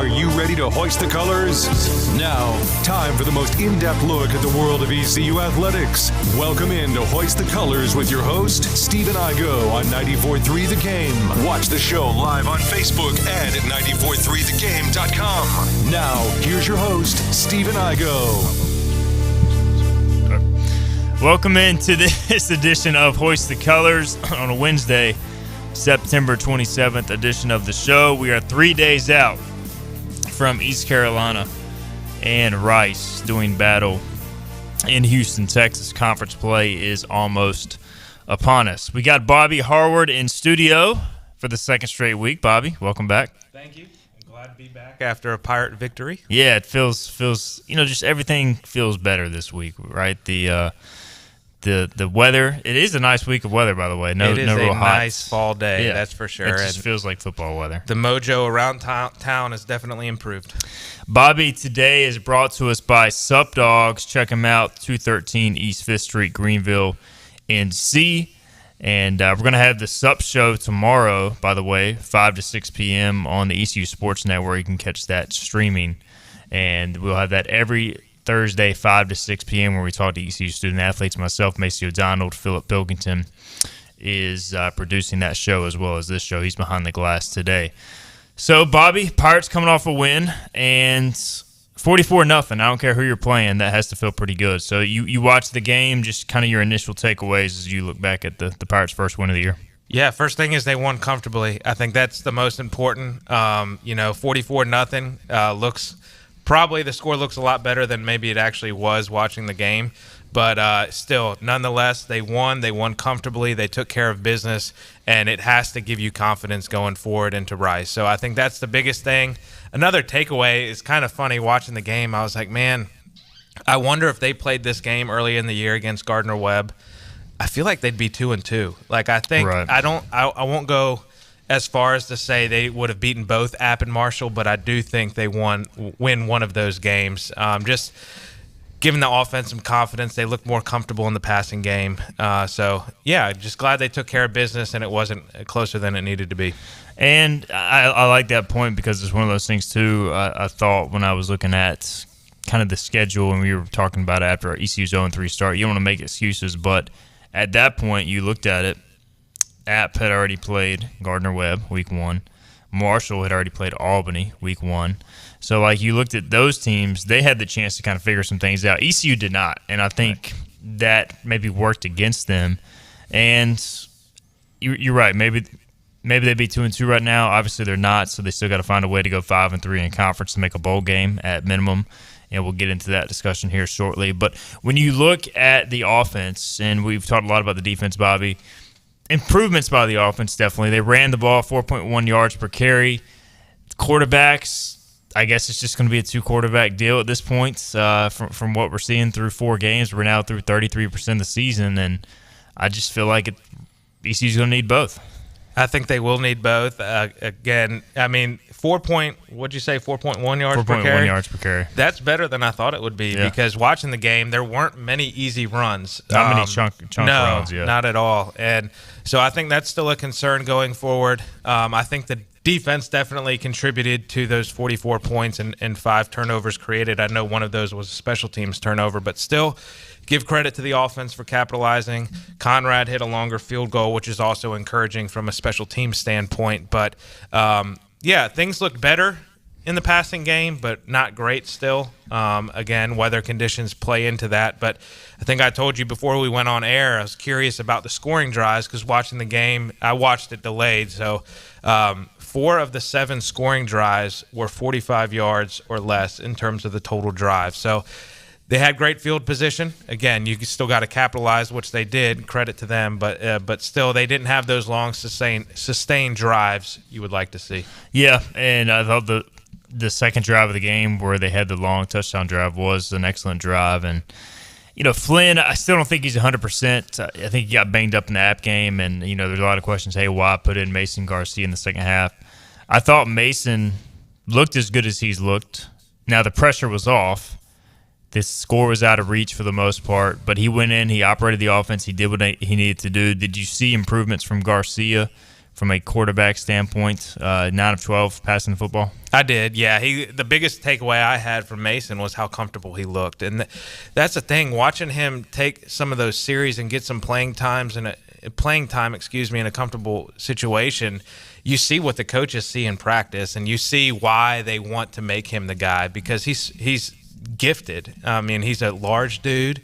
Are you ready to hoist the colors? Now, time for the most in-depth look at the world of ECU athletics. Welcome in to Hoist the Colors with your host, Stephen Igo on 94.3 The Game. Watch the show live on Facebook and at 943thegame.com. Now, here's your host, Stephen Igo. Welcome into this edition of Hoist the Colors on a Wednesday, September 27th edition of the show. We are 3 days out from East Carolina and Rice doing battle in Houston, Texas. Conference play is almost upon us. We got Bobby Harward in studio for the second straight week. Bobby, welcome back. Thank you. I'm glad to be back after a Pirate victory. Yeah, it feels just everything feels better this week, right? The weather, it is a nice week of weather, by the way. It is no real a hot. nice fall day, that's for sure. It just feels like football weather. The mojo around town has definitely improved. Bobby, today is brought to us by Sup Dogs. Check them out, 213 East 5th Street, Greenville, NC. And we're going to have the Sup Show tomorrow, by the way, 5 to 6 p.m. on the ECU Sports Network. You can catch that streaming. And we'll have that every Thursday, 5 to 6 p.m., where we talk to ECU student-athletes. Myself, Macy O'Donnell, Philip Pilkington is producing that show as well as this show. He's behind the glass today. So, Bobby, Pirates coming off a win, and 44-0. I don't care who you're playing. That has to feel pretty good. So, you watch the game, just kind of your initial takeaways as you look back at the Pirates' first win of the year. Yeah, first thing is they won comfortably. I think that's the most important. 44-0 looks – probably the score looks a lot better than maybe it actually was watching the game. But still, nonetheless, they won. They won comfortably. They took care of business, and it has to give you confidence going forward into Rice. So I think that's the biggest thing. Another takeaway is kind of funny watching the game. I was like, man, I wonder if they played this game early in the year against Gardner-Webb. I feel like they'd be 2-2. Like, I think right. I won't go as far as to say they would have beaten both App and Marshall, but I do think they win one of those games. Just giving the offense some confidence, they look more comfortable in the passing game. So, yeah, just glad they took care of business and it wasn't closer than it needed to be. And I like that point because it's one of those things, too, I thought when I was looking at kind of the schedule and we were talking about after our ECU's 0-3 start. You don't want to make excuses, but at that point you looked at it. App had already played Gardner-Webb week 1. Marshall had already played Albany week 1. So, like, you looked at those teams, they had the chance to kind of figure some things out. ECU did not, and I think that maybe worked against them. And you're right. Maybe they'd be 2-2 right now. Obviously, they're not, so they still got to find a way to go 5-3 in conference to make a bowl game at minimum. And we'll get into that discussion here shortly. But when you look at the offense, and we've talked a lot about the defense, Bobby, improvements by the offense, definitely. They ran the ball 4.1 yards per carry. Quarterbacks, I guess it's just going to be a two-quarterback deal at this point from what we're seeing through 4 games. We're now through 33% of the season, and I just feel like ECU's going to need both. I think they will need both. Again, I mean, 4.1 yards per carry? 4.1 yards per carry. That's better than I thought it would be because watching the game, there weren't many easy runs. Not many chunk runs, No, not at all. And so I think that's still a concern going forward. I think the defense definitely contributed to those 44 points and 5 turnovers created. I know one of those was a special teams turnover, but still give credit to the offense for capitalizing. Conrad hit a longer field goal, which is also encouraging from a special team standpoint. But, things look better in the passing game, but not great still. Again, weather conditions play into that. But I think I told you before we went on air, I was curious about the scoring drives because watching the game, I watched it delayed. So 4 of the 7 scoring drives were 45 yards or less in terms of the total drive. So they had great field position. Again, you still got to capitalize, which they did. Credit to them, but still, they didn't have those long sustained drives you would like to see. Yeah, and I thought the second drive of the game where they had the long touchdown drive was an excellent drive. And Flynn, I still don't think he's 100%. I think he got banged up in the App game, and there's a lot of questions. Hey, why put in Mason Garcia in the second half? I thought Mason looked as good as he's looked. Now the pressure was off. This score was out of reach for the most part, but he went in, he operated the offense, he did what he needed to do. Did you see improvements from Garcia from a quarterback standpoint. 9 of 12 passing the football. I did, yeah. The biggest takeaway I had from Mason was how comfortable he looked, and that's the thing. Watching him take some of those series and get some playing time, in a comfortable situation, you see what the coaches see in practice, and you see why they want to make him the guy, because he's gifted. I mean, he's a large dude.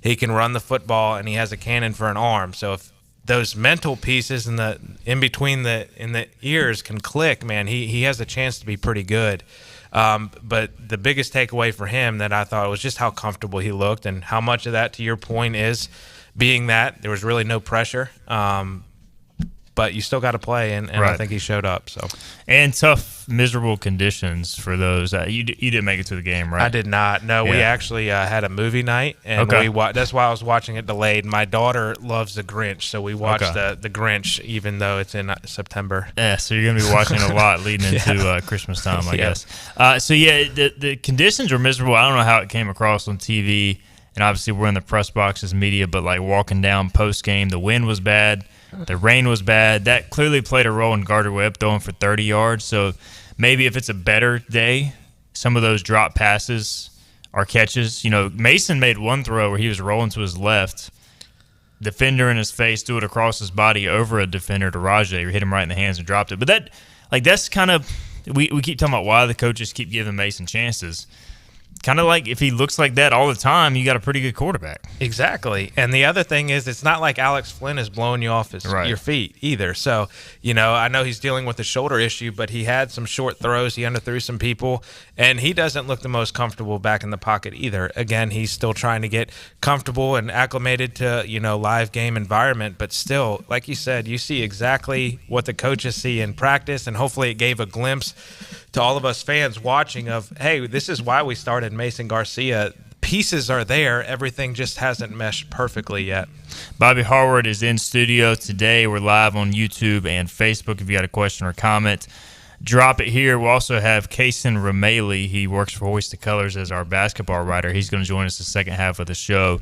He can run the football, and he has a cannon for an arm. So if those mental pieces in the ears can click, man, he has a chance to be pretty good. But the biggest takeaway for him that I thought was just how comfortable he looked, and how much of that, to your point, is being that there was really no pressure. But you still got to play, and right. I think he showed up. So, and tough, miserable conditions for those. You didn't make it to the game, right? I did not. No, we actually had a movie night, and that's why I was watching it delayed. My daughter loves The Grinch, so we watched the Grinch, even though it's in September. Yeah, so you're going to be watching a lot leading into Christmas time, I guess. The conditions were miserable. I don't know how it came across on TV, and obviously we're in the press box as media, but like walking down post game, the wind was bad. The rain was bad. That clearly played a role in Gardner Webb throwing for 30 yards. So maybe if it's a better day, some of those drop passes are catches. You know, Mason made one throw where he was rolling to his left, defender in his face, threw it across his body over a defender to Rajay, hit him right in the hands and dropped it. But that's kind of we keep talking about why the coaches keep giving Mason chances. Kind of like if he looks like that all the time, you got a pretty good quarterback. Exactly. And the other thing is, it's not like Alex Flynn is blowing you off your feet either. So, I know he's dealing with a shoulder issue, but he had some short throws. He underthrew some people, and he doesn't look the most comfortable back in the pocket either. Again, he's still trying to get comfortable and acclimated to, live game environment. But still, like you said, you see exactly what the coaches see in practice, and hopefully it gave a glimpse to all of us fans watching of, hey, this is why we started Mason Garcia. Pieces are there. Everything just hasn't meshed perfectly yet. Bobby Harward is in studio today. We're live on YouTube and Facebook. If you got a question or comment, drop it here. We'll also have Kaysen Rameli. He works for Hoist the Colors as our basketball writer. He's going to join us the second half of the show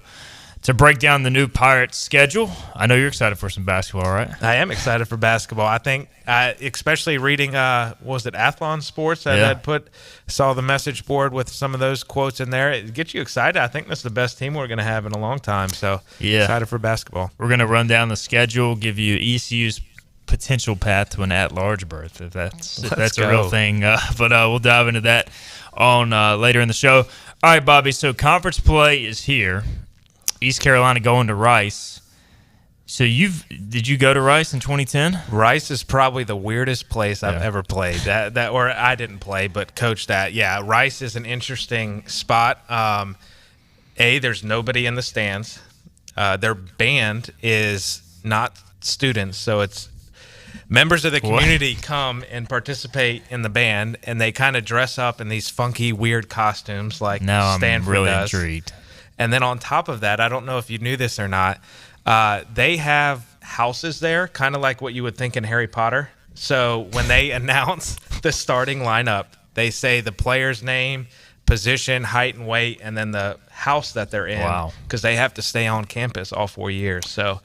to break down the new Pirates schedule. I know you're excited for some basketball, right? I am excited for basketball. I think, especially reading, was it Athlon Sports that saw the message board with some of those quotes in there. It gets you excited. I think this is the best team we're going to have in a long time. So excited for basketball. We're going to run down the schedule, give you ECU's potential path to an at-large berth, if that's a real thing. But we'll dive into that on later in the show. All right, Bobby, so conference play is here. East Carolina going to Rice. So did you go to Rice in 2010? Rice is probably the weirdest place I've ever played. Or I didn't play, but coached at. Yeah, Rice is an interesting spot. There's nobody in the stands. Their band is not students, so it's members of the community come and participate in the band, and they kind of dress up in these funky, weird costumes like Stanford I'm really does. Intrigued. And then on top of that, I don't know if you knew this or not, they have houses there, kind of like what you would think in Harry Potter. So when they announce the starting lineup, they say the player's name, position, height, and weight, and then the house that they're in. Wow. Because they have to stay on campus all 4 years. So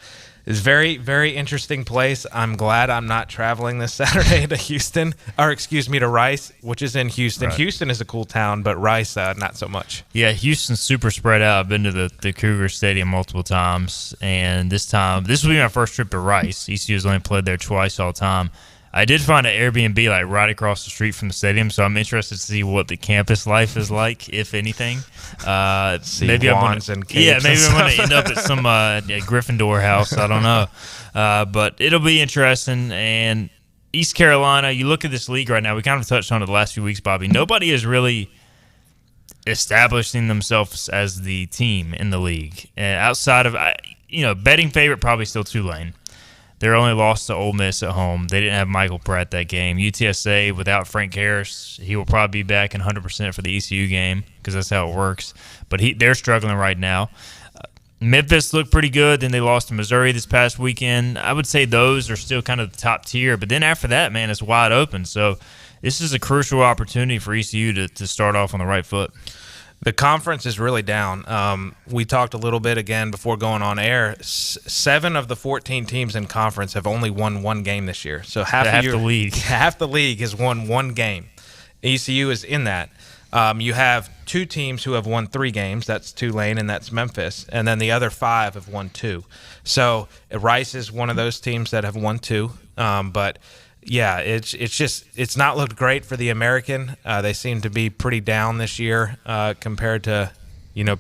it's a very, very interesting place. I'm glad I'm not traveling this Saturday to Rice, which is in Houston. Right. Houston is a cool town, but Rice, not so much. Yeah, Houston's super spread out. I've been to the Cougar Stadium multiple this will be my first trip to Rice. ECU's only played there twice all time. I did find an Airbnb right across the street from the stadium, so I'm interested to see what the campus life is like, if anything. Maybe I'm going to end up at some Gryffindor house. I don't know, but it'll be interesting. And East Carolina, you look at this league right now. We kind of touched on it the last few weeks, Bobby. Nobody is really establishing themselves as the team in the league, outside of betting favorite probably still Tulane. Their only loss to Ole Miss at home. They didn't have Michael Pratt that game. UTSA, without Frank Harris, he will probably be back in 100% for the ECU game because that's how it works. But they're struggling right now. Memphis looked pretty good. Then they lost to Missouri this past weekend. I would say those are still kind of the top tier. But then after that, man, it's wide open. So this is a crucial opportunity for ECU to start off on the right foot. The conference is really down. We talked a little bit again before going on air. 7 of the 14 teams in conference have only won one game this year. So half the league. Half the league has won one game. ECU is in that. You have 2 teams who have won 3 games. That's Tulane and that's Memphis. And then the other 5 have won 2. So Rice is one of those teams that have won 2. But yeah, it's not looked great for the American. They seem to be pretty down this year compared to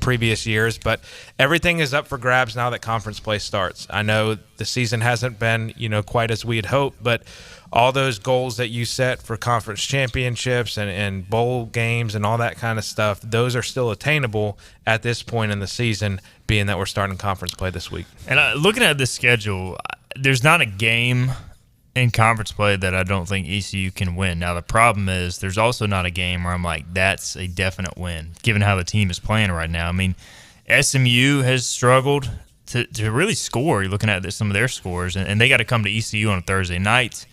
previous years. But everything is up for grabs now that conference play starts. I know the season hasn't been quite as we had hoped, but all those goals that you set for conference championships and bowl games and all that kind of stuff, those are still attainable at this point in the season, being that we're starting conference play this week. And looking at this schedule, there's not a game in conference play that I don't think ECU can win. Now, the problem is there's also not a game where I'm like, that's a definite win, given how the team is playing right now. I mean, SMU has struggled to really score. You're looking at some of their scores, and they got to come to ECU on a Thursday night.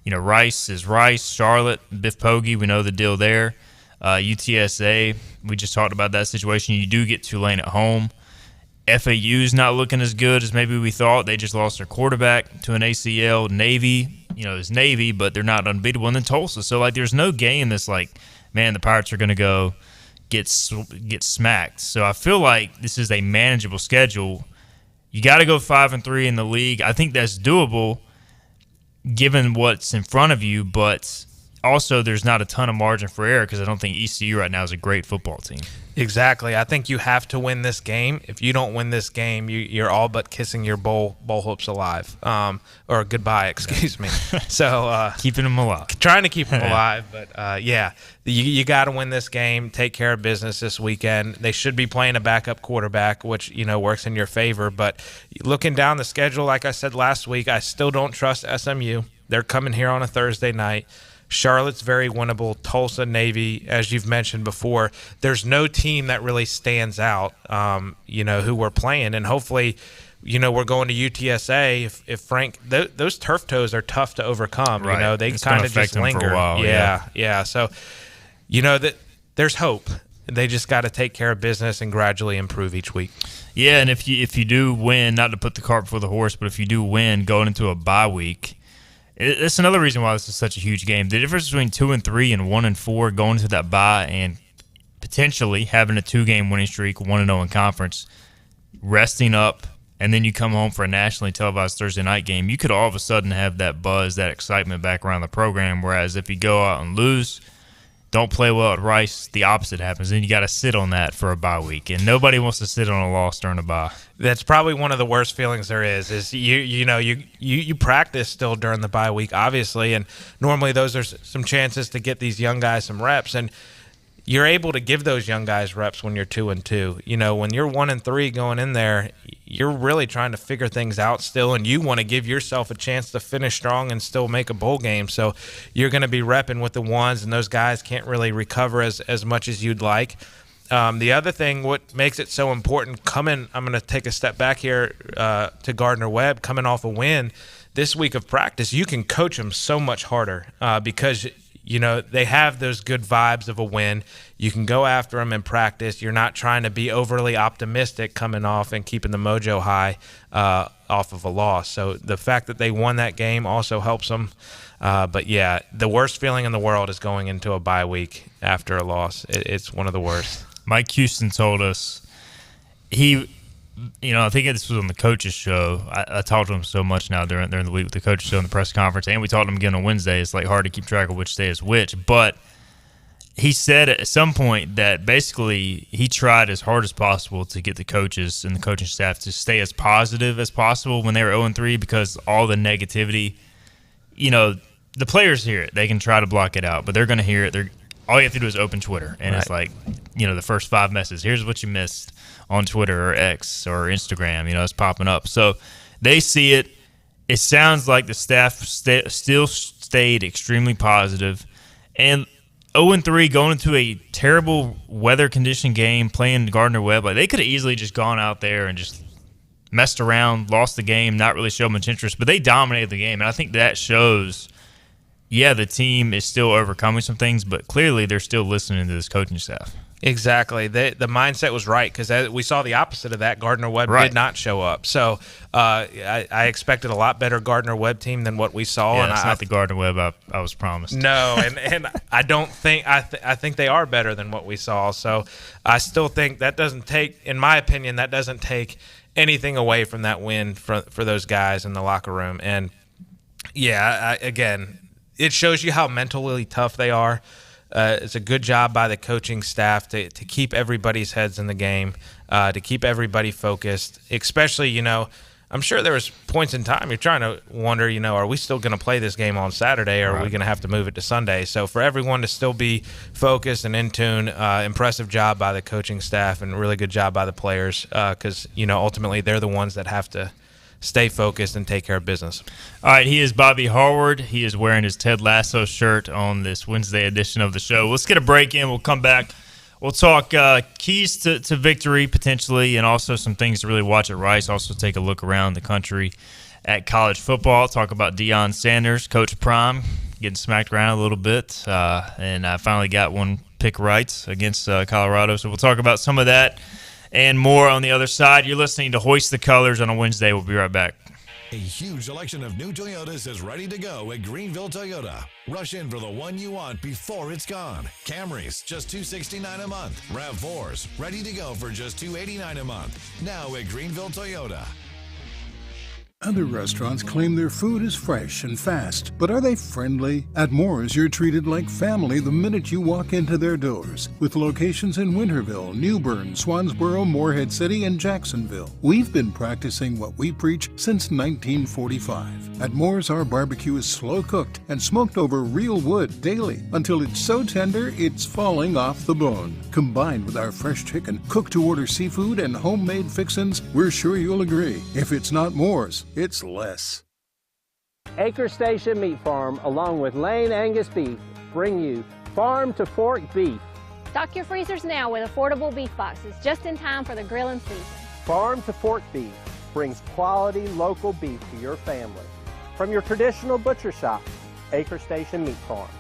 Rice is Rice, Charlotte, Biff Poggi, we know the deal there. UTSA, we just talked about that situation. You do get Tulane at home. FAU's not looking as good as maybe we thought. They just lost their quarterback to an ACL. Navy, is Navy, but they're not unbeatable. And then Tulsa. So, there's no game that's like, man, the Pirates are going to go get smacked. So I feel like this is a manageable schedule. You got to go 5-3 in the league. I think that's doable given what's in front of you, but also there's not a ton of margin for error because I don't think ECU right now is a great football team. Exactly. I think you have to win this game. If you don't win this game, you're all but kissing your bowl hopes alive, or goodbye, excuse me. So keeping them alive, trying to keep them alive. But you got to win this game. Take care of business this weekend. They should be playing a backup quarterback, which works in your favor. But looking down the schedule, like I said last week, I still don't trust SMU. They're coming here on a Thursday night. Charlotte's very winnable. Tulsa, Navy, as you've mentioned before, there's no team that really stands out, who we're playing. And hopefully, we're going to UTSA. If Frank, those turf toes are tough to overcome. Right. They kind of just linger. For a while, yeah. So, that there's hope. They just got to take care of business and gradually improve each week. Yeah, and if you do win, not to put the cart before the horse, but if you do win going into a bye week, that's another reason why this is such a huge game. The difference between 2-3 and 1-4 going to that bye and potentially having a 2-game winning streak, 1-0 in conference, resting up, and then you come home for a nationally televised Thursday night game, you could all of a sudden have that buzz, that excitement back around the program. Whereas if you go out and lose, don't play well at Rice, the opposite happens. Then you got to sit on that for a bye week, and nobody wants to sit on a loss during a bye. That's probably one of the worst feelings there is you practice still during the bye week, obviously, and normally those are some chances to get these young guys some reps, and you're able to give those young guys reps when you're 2-2. When you're 1-3 going in there, you're really trying to figure things out still, and you want to give yourself a chance to finish strong and still make a bowl game. So you're going to be repping with the ones, and those guys can't really recover as much as you'd like. The other thing, what makes it so important, I'm going to take a step back here to Gardner-Webb, coming off a win this week of practice, you can coach them so much harder because they have those good vibes of a win. You can go after them in practice. You're not trying to be overly optimistic coming off and keeping the mojo high off of a loss. So the fact that they won that game also helps them. But, yeah, the worst feeling in the world is going into a bye week after a loss. It's one of the worst. Mike Houston told us I think this was on the coaches show. I talked to him so much now during the week with the coaches show and the press conference, and we talked to him again on Wednesday. It's hard to keep track of which day is which. But he said at some point that basically he tried as hard as possible to get the coaches and the coaching staff to stay as positive as possible when they were 0-3 because all the negativity, the players hear it. They can try to block it out, but they're going to hear it. All you have to do is open Twitter, and It's the first 5 messages. Here's what you missed on Twitter or X or Instagram. It's popping up. So they see it. It sounds like the staff still stayed extremely positive. And 0-3 going into a terrible weather condition game, playing Gardner-Webb, they could have easily just gone out there and just messed around, lost the game, not really showed much interest. But they dominated the game, and I think that shows – the team is still overcoming some things, but clearly they're still listening to this coaching staff. Exactly. The mindset was right because we saw the opposite of that. Gardner-Webb Right. did not show up. So I expected a lot better Gardner-Webb team than what we saw. Yeah, and it's not the Gardner-Webb I was promised. No, and I don't think I think they are better than what we saw. So I still think that doesn't take, in my opinion, that doesn't take anything away from that win for those guys in the locker room. And yeah, again, it shows you how mentally tough they are. It's a good job by the coaching staff to keep everybody's heads in the game, to keep everybody focused, especially, I'm sure there was points in time you're trying to wonder, are we still going to play this game on Saturday or are we going to have to move it to Sunday? So for everyone to still be focused and in tune, impressive job by the coaching staff and really good job by the players because, ultimately they're the ones that have to stay focused and take care of business. All right, he is Bobby Harward. He is wearing his Ted Lasso shirt on this Wednesday edition of the show. Let's get a break in. We'll come back. We'll talk keys to victory potentially and also some things to really watch at Rice. Also take a look around the country at college football. Talk about Deion Sanders, Coach Prime, getting smacked around a little bit. And I finally got one pick right against Colorado. So we'll talk about some of that and more on the other side. You're listening to Hoist the Colors on a Wednesday. We'll be right back. A huge selection of new Toyotas is ready to go at Greenville Toyota. Rush in for the one you want before it's gone. Camrys, just $269 a month. RAV4s, ready to go for just $289 a month. Now at Greenville Toyota. Other restaurants claim their food is fresh and fast, but are they friendly? At Moore's, you're treated like family the minute you walk into their doors. With locations in Winterville, New Bern, Swansboro, Morehead City, and Jacksonville. We've been practicing what we preach since 1945. At Moore's, our barbecue is slow cooked and smoked over real wood daily until it's so tender it's falling off the bone. Combined with our fresh chicken, cooked-to-order seafood, and homemade fixins, we're sure you'll agree. If it's not Moore's, it's less. Acre Station Meat Farm, along with Lane Angus Beef, bring you farm to fork beef. Stock your freezers now with affordable beef boxes, just in time for the grilling season. Farm to fork beef brings quality local beef to your family. From your traditional butcher shop, Acre Station Meat Farm.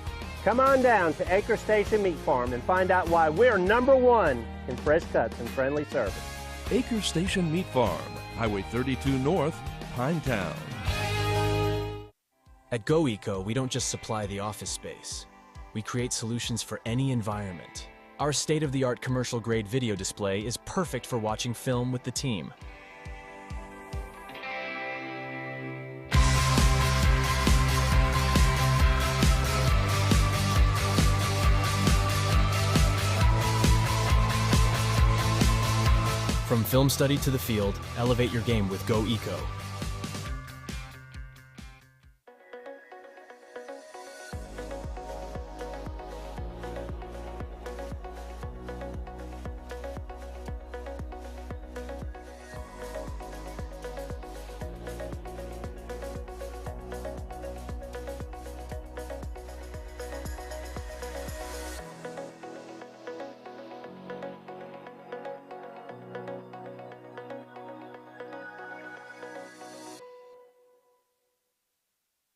Come on down to Acre Station Meat Farm and find out why we're #1 in fresh cuts and friendly service. Acre Station Meat Farm, Highway 32 North, Pinetown. At GoEco, we don't just supply the office space. We create solutions for any environment. Our state-of-the-art commercial-grade video display is perfect for watching film with the team. From film study to the field, elevate your game with GoEco.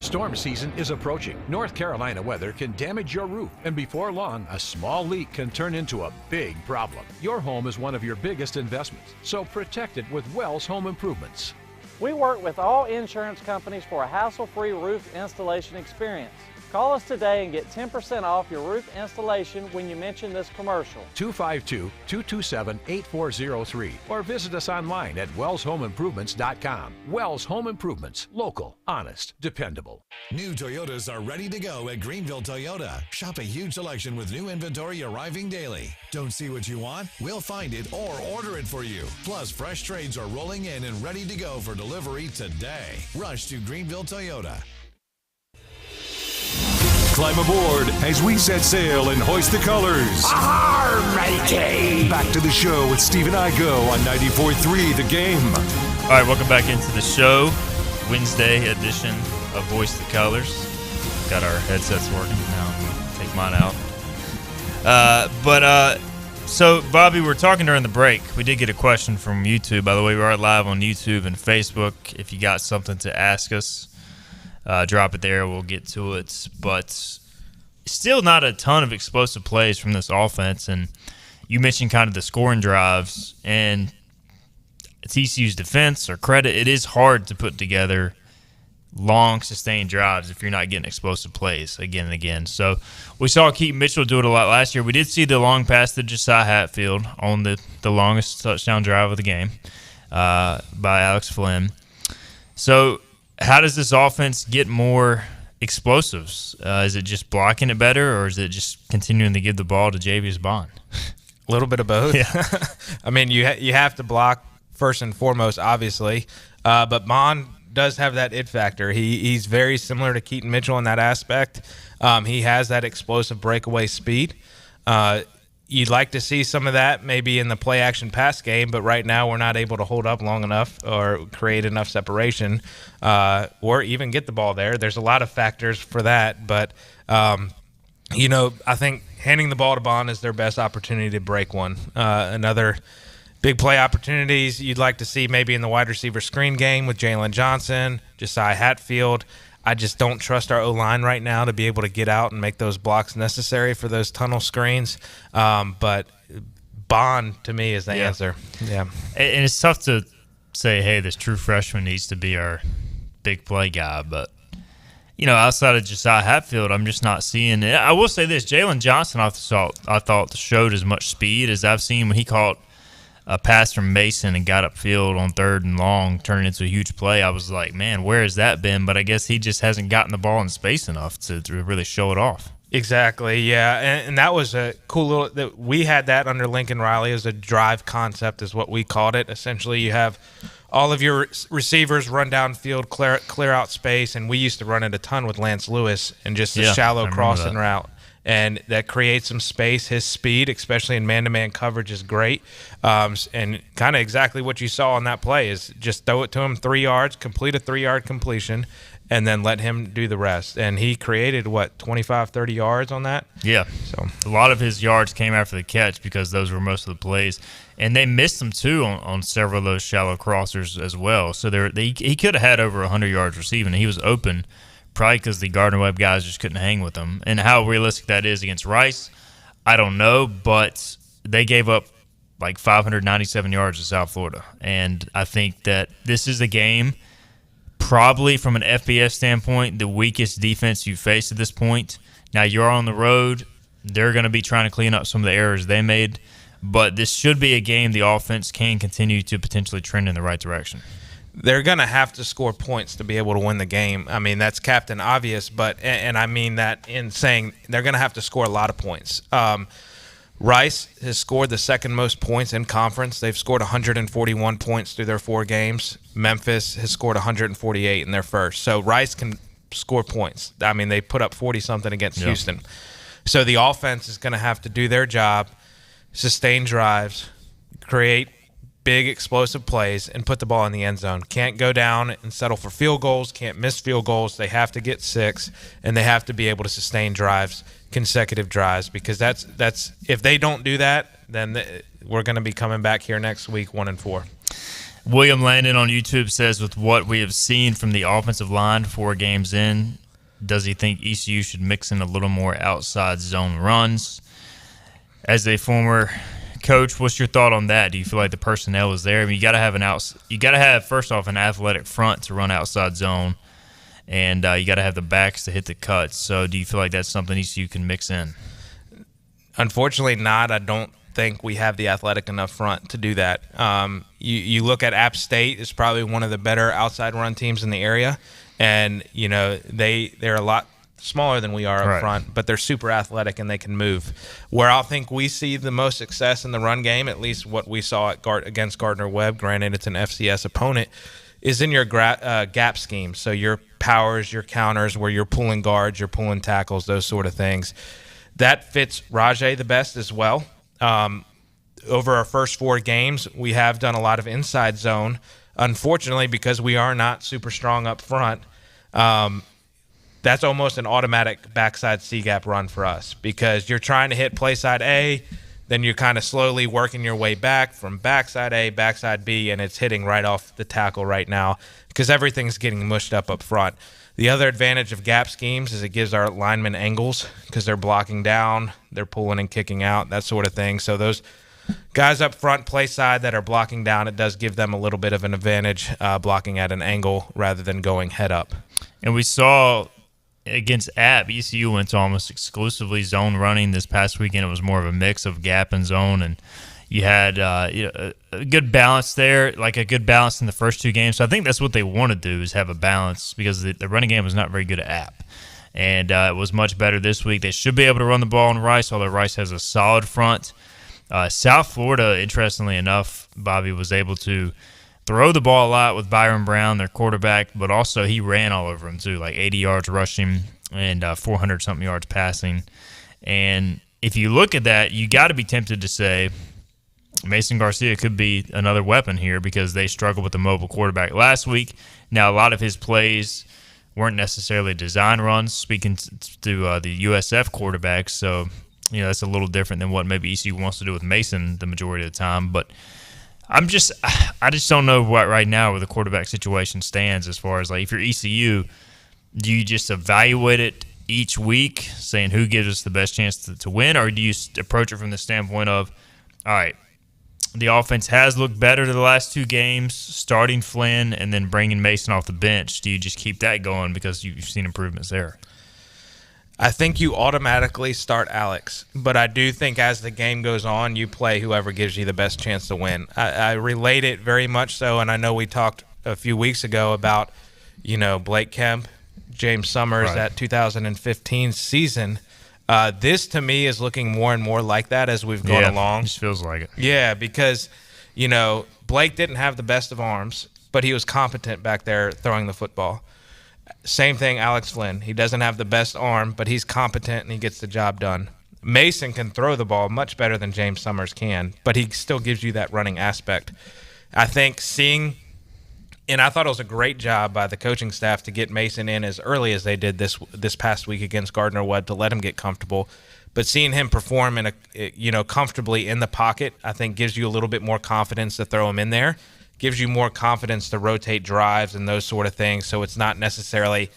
Storm season is approaching. North Carolina weather can damage your roof, and before long, a small leak can turn into a big problem. Your home is one of your biggest investments, so protect it with Wells Home Improvements. We work with all insurance companies for a hassle-free roof installation experience. Call us today and get 10% off your roof installation when you mention this commercial. 252-227-8403 or visit us online at wellshomeimprovements.com. Wells Home Improvements. Local, honest, dependable. New Toyotas are ready to go at Greenville Toyota. Shop a huge selection with new inventory arriving daily. Don't see what you want? We'll find it or order it for you. Plus, fresh trades are rolling in and ready to go for delivery today. Rush to Greenville Toyota. Climb aboard as we set sail and hoist the colors. matey! Back to the show with Steve and Igo on 94.3 The Game. All right, welcome back into the show. Wednesday edition of Hoist the Colors. Got our headsets working now. Take mine out. So, Bobby, we were talking during the break. We did get a question from YouTube. By the way, we are live on YouTube and Facebook. If you got something to ask us, drop it there. We'll get to it. But still not a ton of explosive plays from this offense. And, you mentioned kind of the scoring drives, and TCU's defense or credit, it is hard to put together long, sustained drives if you're not getting explosive plays again and again. So we saw Keaton Mitchell do it a lot last year. We did see the long pass to Josiah Hatfield on the longest touchdown drive of the game by Alex Flynn. So how does this offense get more explosives? Is it just blocking it better, or is it just continuing to give the ball to Javius Bond? A little bit of both. Yeah. I mean, you have to block first and foremost, obviously, but Bond does have that it factor. He's very similar to Keaton Mitchell in that aspect. He has that explosive breakaway speed. You'd like to see some of that maybe in the play action pass game, but right now we're not able to hold up long enough or create enough separation or even get the ball there. There's a lot of factors for that, but I think handing the ball to Bond is their best opportunity to break one. Another big play opportunities you'd like to see maybe in the wide receiver screen game with Jalen Johnson, Josiah Hatfield. I just don't trust our O-line right now to be able to get out and make those blocks necessary for those tunnel screens. But Bond, to me, is the answer. Yeah. And it's tough to say, hey, this true freshman needs to be our big play guy. But, outside of Josiah Hatfield, I'm just not seeing it. I will say this, Jalen Johnson, I thought showed as much speed as I've seen when he caught a pass from Mason and got upfield on 3rd and long, turning into a huge play. I was like, man, where has that been? But I guess he just hasn't gotten the ball in space enough to really show it off. Exactly, yeah. And that was a cool little – we had that under Lincoln Riley as a drive concept is what we called it. Essentially, you have all of your receivers run downfield, clear out space, and we used to run it a ton with Lance Lewis and just a shallow crossing route. And that creates some space. His speed, especially in man-to-man coverage, is great. And kind of exactly what you saw on that play is just throw it to him 3 yards, complete a 3-yard completion, and then let him do the rest. And he created, 25, 30 yards on that? Yeah. So a lot of his yards came after the catch because those were most of the plays. And they missed him, too, on several of those shallow crossers as well. So he could have had over 100 yards receiving. He was open, probably because the Gardner-Webb guys just couldn't hang with him. And how realistic that is against Rice, I don't know, but they gave up like 597 yards to South Florida. And I think that this is the game, probably from an FBS standpoint, the weakest defense you face at this point. Now, you're on the road. They're going to be trying to clean up some of the errors they made. But this should be a game the offense can continue to potentially trend in the right direction. They're going to have to score points to be able to win the game. I mean, that's Captain Obvious, and I mean that in saying they're going to have to score a lot of points. Rice has scored the second most points in conference. They've scored 141 points through their 4 games. Memphis has scored 148 in their first. So Rice can score points. I mean, they put up 40-something against Houston. So the offense is going to have to do their job, sustain drives, create big explosive plays, and put the ball in the end zone. Can't go down and settle for field goals, can't miss field goals. They have to get 6, and they have to be able to sustain drives, consecutive drives, because that's if they don't do that, then we're going to be coming back here next week 1-4. William Landon on YouTube says, with what we have seen from the offensive line 4 games in, does he think ECU should mix in a little more outside zone runs? As a former coach, what's your thought on that? Do you feel like the personnel is there? I mean, you got to have first off an athletic front to run outside zone, and you got to have the backs to hit the cuts. So, do you feel like that's something ECU can mix in? Unfortunately, not. I don't think we have the athletic enough front to do that. You look at App State; it's probably one of the better outside run teams in the area, and they're a lot smaller than we are up front, but they're super athletic and they can move. Where I think we see the most success in the run game, at least what we saw against Gardner-Webb, granted it's an FCS opponent, is in your gap scheme. So your powers, your counters, where you're pulling guards, you're pulling tackles, those sort of things. That fits Rajay the best as well. Over our first 4 games, we have done a lot of inside zone. Unfortunately, because we are not super strong up front, that's almost an automatic backside C-gap run for us, because you're trying to hit play side A, then you're kind of slowly working your way back from backside A, backside B, and it's hitting right off the tackle right now because everything's getting mushed up front. The other advantage of gap schemes is it gives our linemen angles because they're blocking down, they're pulling and kicking out, that sort of thing. So those guys up front, play side, that are blocking down, it does give them a little bit of an advantage blocking at an angle rather than going head up. And we saw against App, ECU went to almost exclusively zone running this past weekend. It was more of a mix of gap and zone, and you had a good balance there, like a good balance in the first two games. So I think that's what they want to do, is have a balance, because the running game was not very good at App. And it was much better this week. They should be able to run the ball on Rice, although Rice has a solid front. South Florida, interestingly enough, Bobby was able to throw the ball a lot with Byron Brown, their quarterback, but also he ran all over him too, like 80 yards rushing and 400-something yards passing. And if you look at that, you got to be tempted to say Mason Garcia could be another weapon here, because they struggled with the mobile quarterback last week. Now, a lot of his plays weren't necessarily design runs, speaking to the USF quarterbacks, so that's a little different than what maybe ECU wants to do with Mason the majority of the time. But I just don't know what right now where the quarterback situation stands, as far as, like, if you're ECU, do you just evaluate it each week, saying who gives us the best chance to win, or do you approach it from the standpoint of, all right, the offense has looked better the last two games, starting Flynn and then bringing Mason off the bench? Do you just keep that going because you've seen improvements there? I think you automatically start Alex, but I do think as the game goes on, you play whoever gives you the best chance to win. I relate it very much so, and I know we talked a few weeks ago about, Blake Kemp, James Summers, that 2015 season. This, to me, is looking more and more like that as we've gone along. It just feels like it. Yeah, because, Blake didn't have the best of arms, but he was competent back there throwing the football. Same thing, Alex Flynn. He doesn't have the best arm, but he's competent and he gets the job done. Mason can throw the ball much better than James Summers can, but he still gives you that running aspect. I think and I thought it was a great job by the coaching staff to get Mason in as early as they did this past week against Gardner-Webb, to let him get comfortable. But seeing him perform comfortably in the pocket, I think gives you a little bit more confidence to throw him in there. Gives you more confidence to rotate drives and those sort of things. So it's not necessarily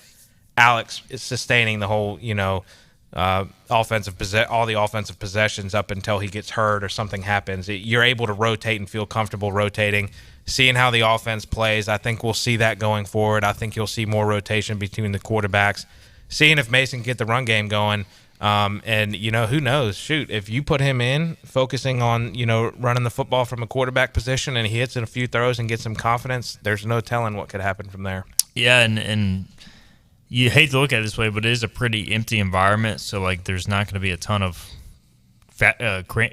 Alex sustaining the whole, all the offensive possessions up until he gets hurt or something happens. You're able to rotate and feel comfortable rotating. Seeing how the offense plays, I think we'll see that going forward. I think you'll see more rotation between the quarterbacks. Seeing if Mason can get the run game going. And, who knows? Shoot, if you put him in, focusing on, running the football from a quarterback position, and he hits in a few throws and gets some confidence, there's no telling what could happen from there. Yeah, and you hate to look at it this way, but it is a pretty empty environment, so, like, there's not going to be a ton of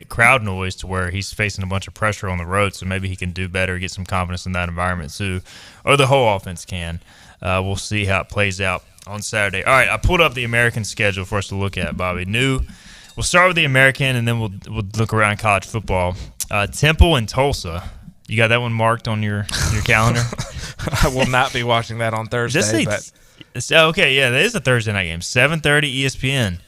crowd noise to where he's facing a bunch of pressure on the road, so maybe he can do better, get some confidence in that environment too, or the whole offense can. We'll see how it plays out on Saturday. All right, I pulled up the American schedule for us to look at, Bobby. We'll start with the American, and then we'll look around college football. Temple and Tulsa. You got that one marked on your calendar? I will not be watching that on Thursday. Okay, yeah, that is a Thursday night game. 7:30 ESPN.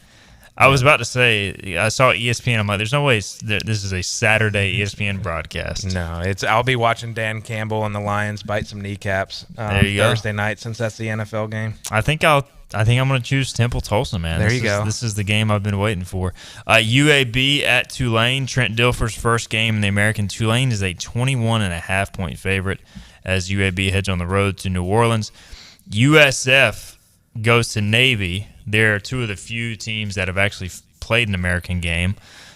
I was about to say, I saw ESPN. I'm like, there's no way this is a Saturday ESPN broadcast. No, I'll be watching Dan Campbell and the Lions bite some kneecaps Thursday night, since that's the NFL game. I think I'm going to choose Temple Tulsa, man. There you go. This is the game I've been waiting for. UAB at Tulane. Trent Dilfer's first game in the American. Tulane is a 21.5-point favorite as UAB heads on the road to New Orleans. USF goes to Navy. They're two of the few teams that have actually played an American game.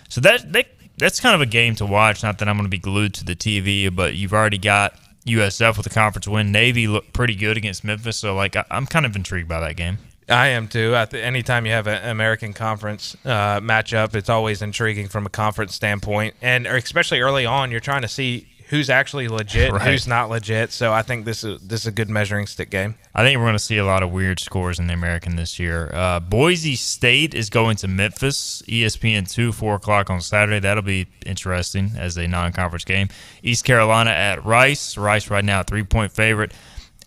So that's kind of a game to watch. Not that I'm going to be glued to the TV, but you've already got USF with a conference win. Navy looked pretty good against Memphis, so I'm kind of intrigued by that game. I am too. Anytime you have an American Conference matchup, it's always intriguing from a conference standpoint, and especially early on, you're trying to see who's actually legit, right, who's not legit. So I think this is a good measuring stick game. I think we're going to see a lot of weird scores in the American this year. Boise State is going to Memphis, ESPN2, 4 o'clock on Saturday. That'll be interesting as a non-conference game. East Carolina at Rice. Rice right now a 3-point favorite.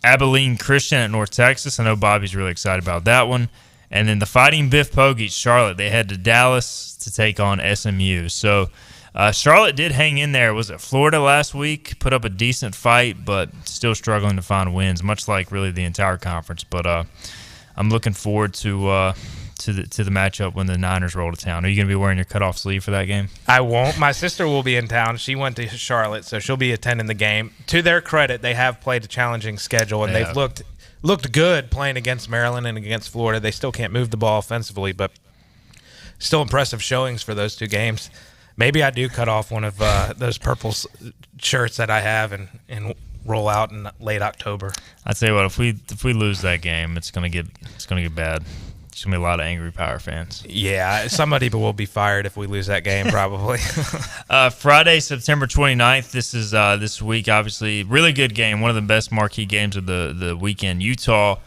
Abilene Christian at North Texas. I know Bobby's really excited about that one. And then the Fighting Biff Pogies, Charlotte. They head to Dallas to take on SMU. So Charlotte did hang in there. Was it Florida last week? Put up a decent fight, but still struggling to find wins, much like really the entire conference. But I'm looking forward to the matchup when the Niners roll to town. Are you going to be wearing your cutoff sleeve for that game? I won't. My sister will be in town. She went to Charlotte, so she'll be attending the game. To their credit, they have played a challenging schedule, and they've looked good playing against Maryland and against Florida. They still can't move the ball offensively, but still impressive showings for those two games. Maybe I do cut off one of those purple shirts that I have and roll out in late October. I tell you what, if we lose that game, it's gonna get bad. There's gonna be a lot of angry Power fans. Yeah, somebody will be fired if we lose that game, probably. Friday, September 29th. This is this week, obviously, really good game. One of the best marquee games of the weekend. Utah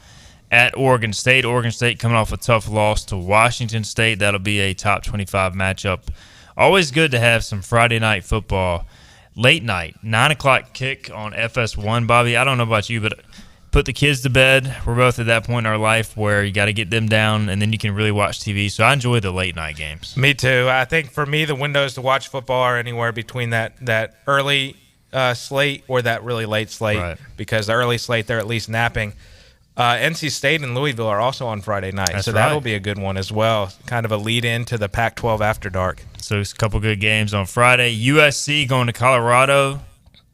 at Oregon State. Oregon State coming off a tough loss to Washington State. That'll be a top 25 matchup. Always good to have some Friday night football. Late night, 9 o'clock kick on FS1, Bobby. I don't know about you, but put the kids to bed. We're both at that point in our life where you got to get them down, and then you can really watch TV. So I enjoy the late night games. Me too. I think for me, the windows to watch football are anywhere between that early slate or that really late slate. Right. Because the early slate, they're at least napping. NC State and Louisville are also on Friday night, That's so right. that'll be a good one as well. Kind of a lead-in to the Pac-12 After Dark. So it's a couple good games on Friday. USC going to Colorado.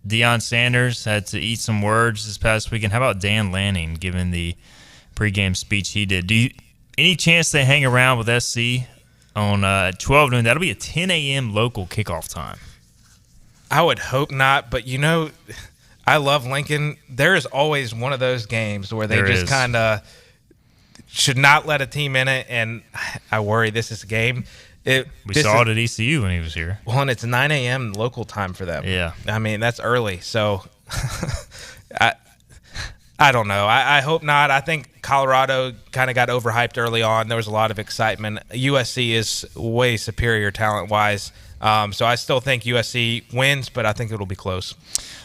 Deion Sanders had to eat some words this past weekend. How about Dan Lanning giving the pregame speech he did? Any chance they hang around with SC on 12 noon? That'll be a 10 a.m. local kickoff time. I would hope not, but I love Lincoln. There is always one of those games where they just kind of should not let a team in it, and I worry this is a game. We saw it at ECU when he was here. Well, and it's 9 a.m. local time for them. Yeah. I mean, that's early. So I don't know. I hope not. I think Colorado kind of got overhyped early on. There was a lot of excitement. USC is way superior talent-wise. So I still think USC wins, but I think it'll be close.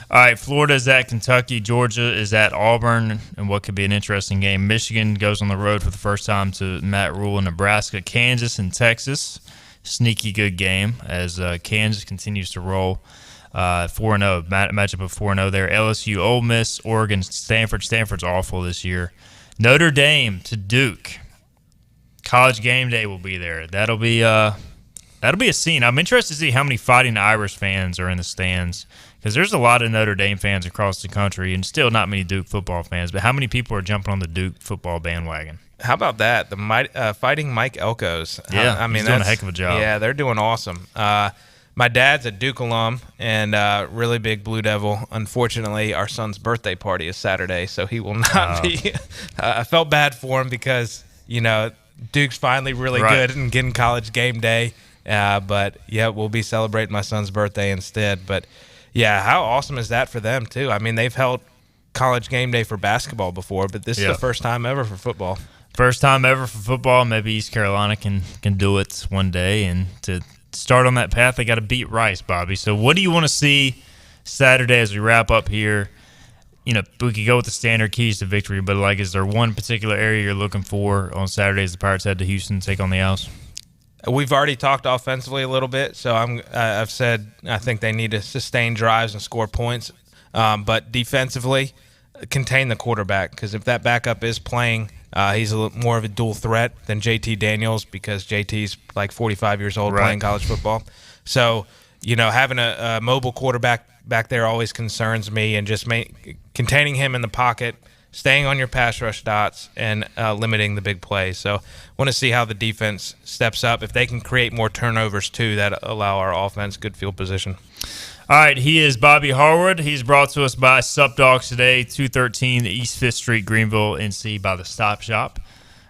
All right, Florida is at Kentucky. Georgia is at Auburn, and what could be an interesting game. Michigan goes on the road for the first time to Matt Rule in Nebraska. Kansas and Texas, sneaky good game as Kansas continues to roll 4-0. Matchup of 4-0 there. LSU, Ole Miss, Oregon, Stanford. Stanford's awful this year. Notre Dame to Duke. College game day will be there. That'll be a scene. I'm interested to see how many Fighting Irish fans are in the stands, because there's a lot of Notre Dame fans across the country and still not many Duke football fans. But how many people are jumping on the Duke football bandwagon? How about that? The Fighting Mike Elkos. Yeah, I mean, he's doing a heck of a job. Yeah, they're doing awesome. My dad's a Duke alum and really big Blue Devil. Unfortunately, our son's birthday party is Saturday, so he will not be. I felt bad for him because, Duke's finally really good and getting college game day. But, yeah, we'll be celebrating my son's birthday instead. But, yeah, how awesome is that for them, too? I mean, they've held college game day for basketball before, but this is the first time ever for football. First time ever for football. Maybe East Carolina can do it one day. And to start on that path, they got to beat Rice, Bobby. So what do you want to see Saturday as we wrap up here? We could go with the standard keys to victory, but, is there one particular area you're looking for on Saturday as the Pirates head to Houston to take on the Owls? We've already talked offensively a little bit, so I've said I think they need to sustain drives and score points. But defensively, contain the quarterback, because if that backup is playing, he's a little more of a dual threat than JT Daniels, because JT's like 45 years old playing college football. So, having a mobile quarterback back there always concerns me, and just containing him in the pocket, staying on your pass rush dots, and limiting the big plays. So want to see how the defense steps up. If they can create more turnovers, too, that allow our offense good field position. All right, he is Bobby Harwood. He's brought to us by Sup Dogs today, 213 East 5th Street, Greenville, NC, by the Stop Shop,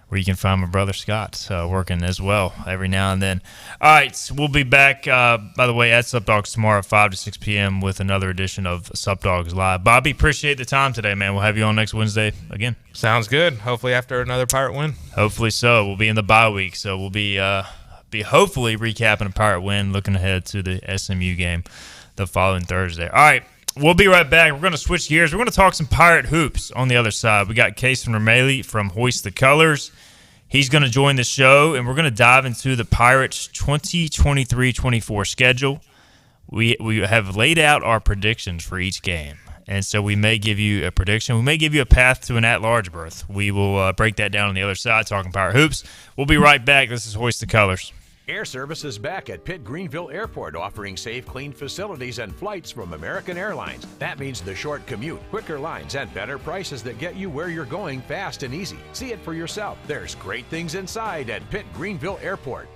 where you can find my brother Scott working as well every now and then. All right, we'll be back, by the way, at Sup Dogs tomorrow, 5 to 6 p.m. with another edition of Sup Dogs Live. Bobby, appreciate the time today, man. We'll have you on next Wednesday again. Sounds good. Hopefully after another Pirate win. Hopefully so. We'll be in the bye week, so we'll be hopefully recapping a Pirate win, looking ahead to the SMU game the following Thursday. All right, we'll be right back. We're going to switch gears. We're going to talk some Pirate hoops on the other side. We got Kason Rameli from Hoist the Colors. He's going to join the show, and we're going to dive into the Pirates' 2023-24 schedule. We have laid out our predictions for each game, And so we may give you a prediction. We may give you a path to an at-large berth. We will break that down on the other side, talking Pirate Hoops. We'll be right back. This is Hoist the Colors. Air Service is back at Pitt Greenville Airport, offering safe, clean facilities and flights from American Airlines. That means the short commute, quicker lines, and better prices that get you where you're going fast and easy. See it for yourself. There's great things inside at Pitt Greenville Airport.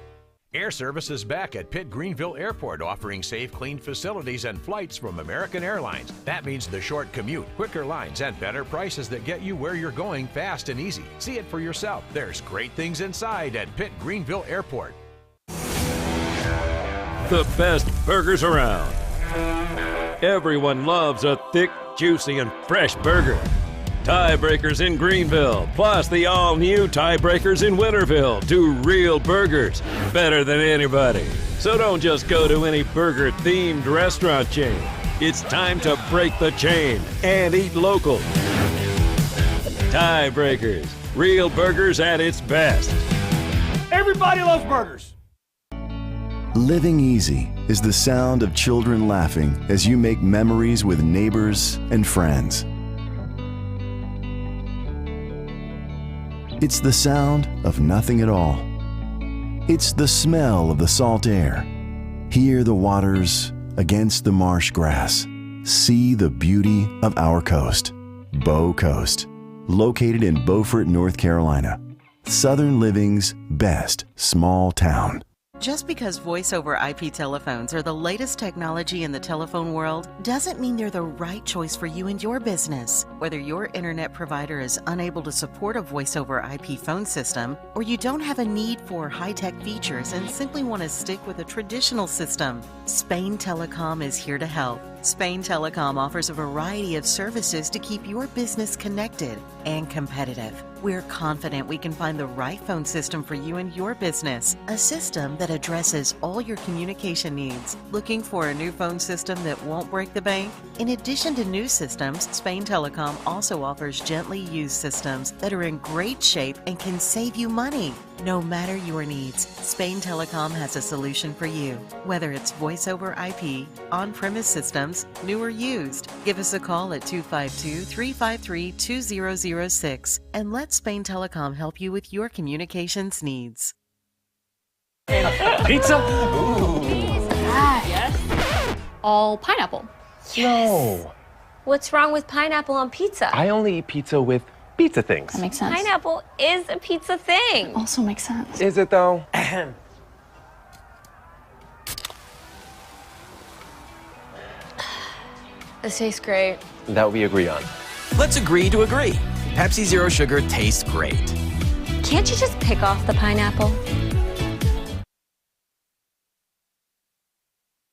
Air Service is back at Pitt Greenville Airport, offering safe, clean facilities and flights from American Airlines. That means the short commute, quicker lines, and better prices that get you where you're going fast and easy. See it for yourself. There's great things inside at Pitt Greenville Airport. The best burgers around. Everyone loves a thick, juicy, and fresh burger. Tiebreakers in Greenville, plus the all-new Tiebreakers in Winterville. Do real burgers better than anybody. So don't just go to any burger-themed restaurant chain. It's time to break the chain and eat local. Tiebreakers, real burgers at its best. Everybody loves burgers. Living easy is the sound of children laughing as you make memories with neighbors and friends. It's the sound of nothing at all. It's the smell of the salt air. Hear the waters against the marsh grass. See the beauty of our coast. Bow Coast, located in Beaufort, North Carolina. Southern living's best small town. Just because voice-over IP telephones are the latest technology in the telephone world doesn't mean they're the right choice for you and your business. Whether your internet provider is unable to support a voice-over IP phone system, or you don't have a need for high-tech features and simply want to stick with a traditional system, Spain Telecom is here to help. Spain Telecom offers a variety of services to keep your business connected and competitive. We're confident we can find the right phone system for you and your business, a system that addresses all your communication needs. Looking for a new phone system that won't break the bank? In addition to new systems, Spain Telecom also offers gently used systems that are in great shape and can save you money. No matter your needs, Spain Telecom has a solution for you. Whether it's voice over IP, on-premise systems, new or used, give us a call at 252-353-2006 and let Spain Telecom help you with your communications needs. Pizza? Ooh. Yes. All pineapple. No. What's wrong with pineapple on pizza? I only eat pizza with pizza things. That makes sense. Pineapple is a pizza thing. Also makes sense. Is it though? This tastes great. That we agree on. Let's agree to agree. Pepsi Zero Sugar tastes great. Can't you just pick off the pineapple?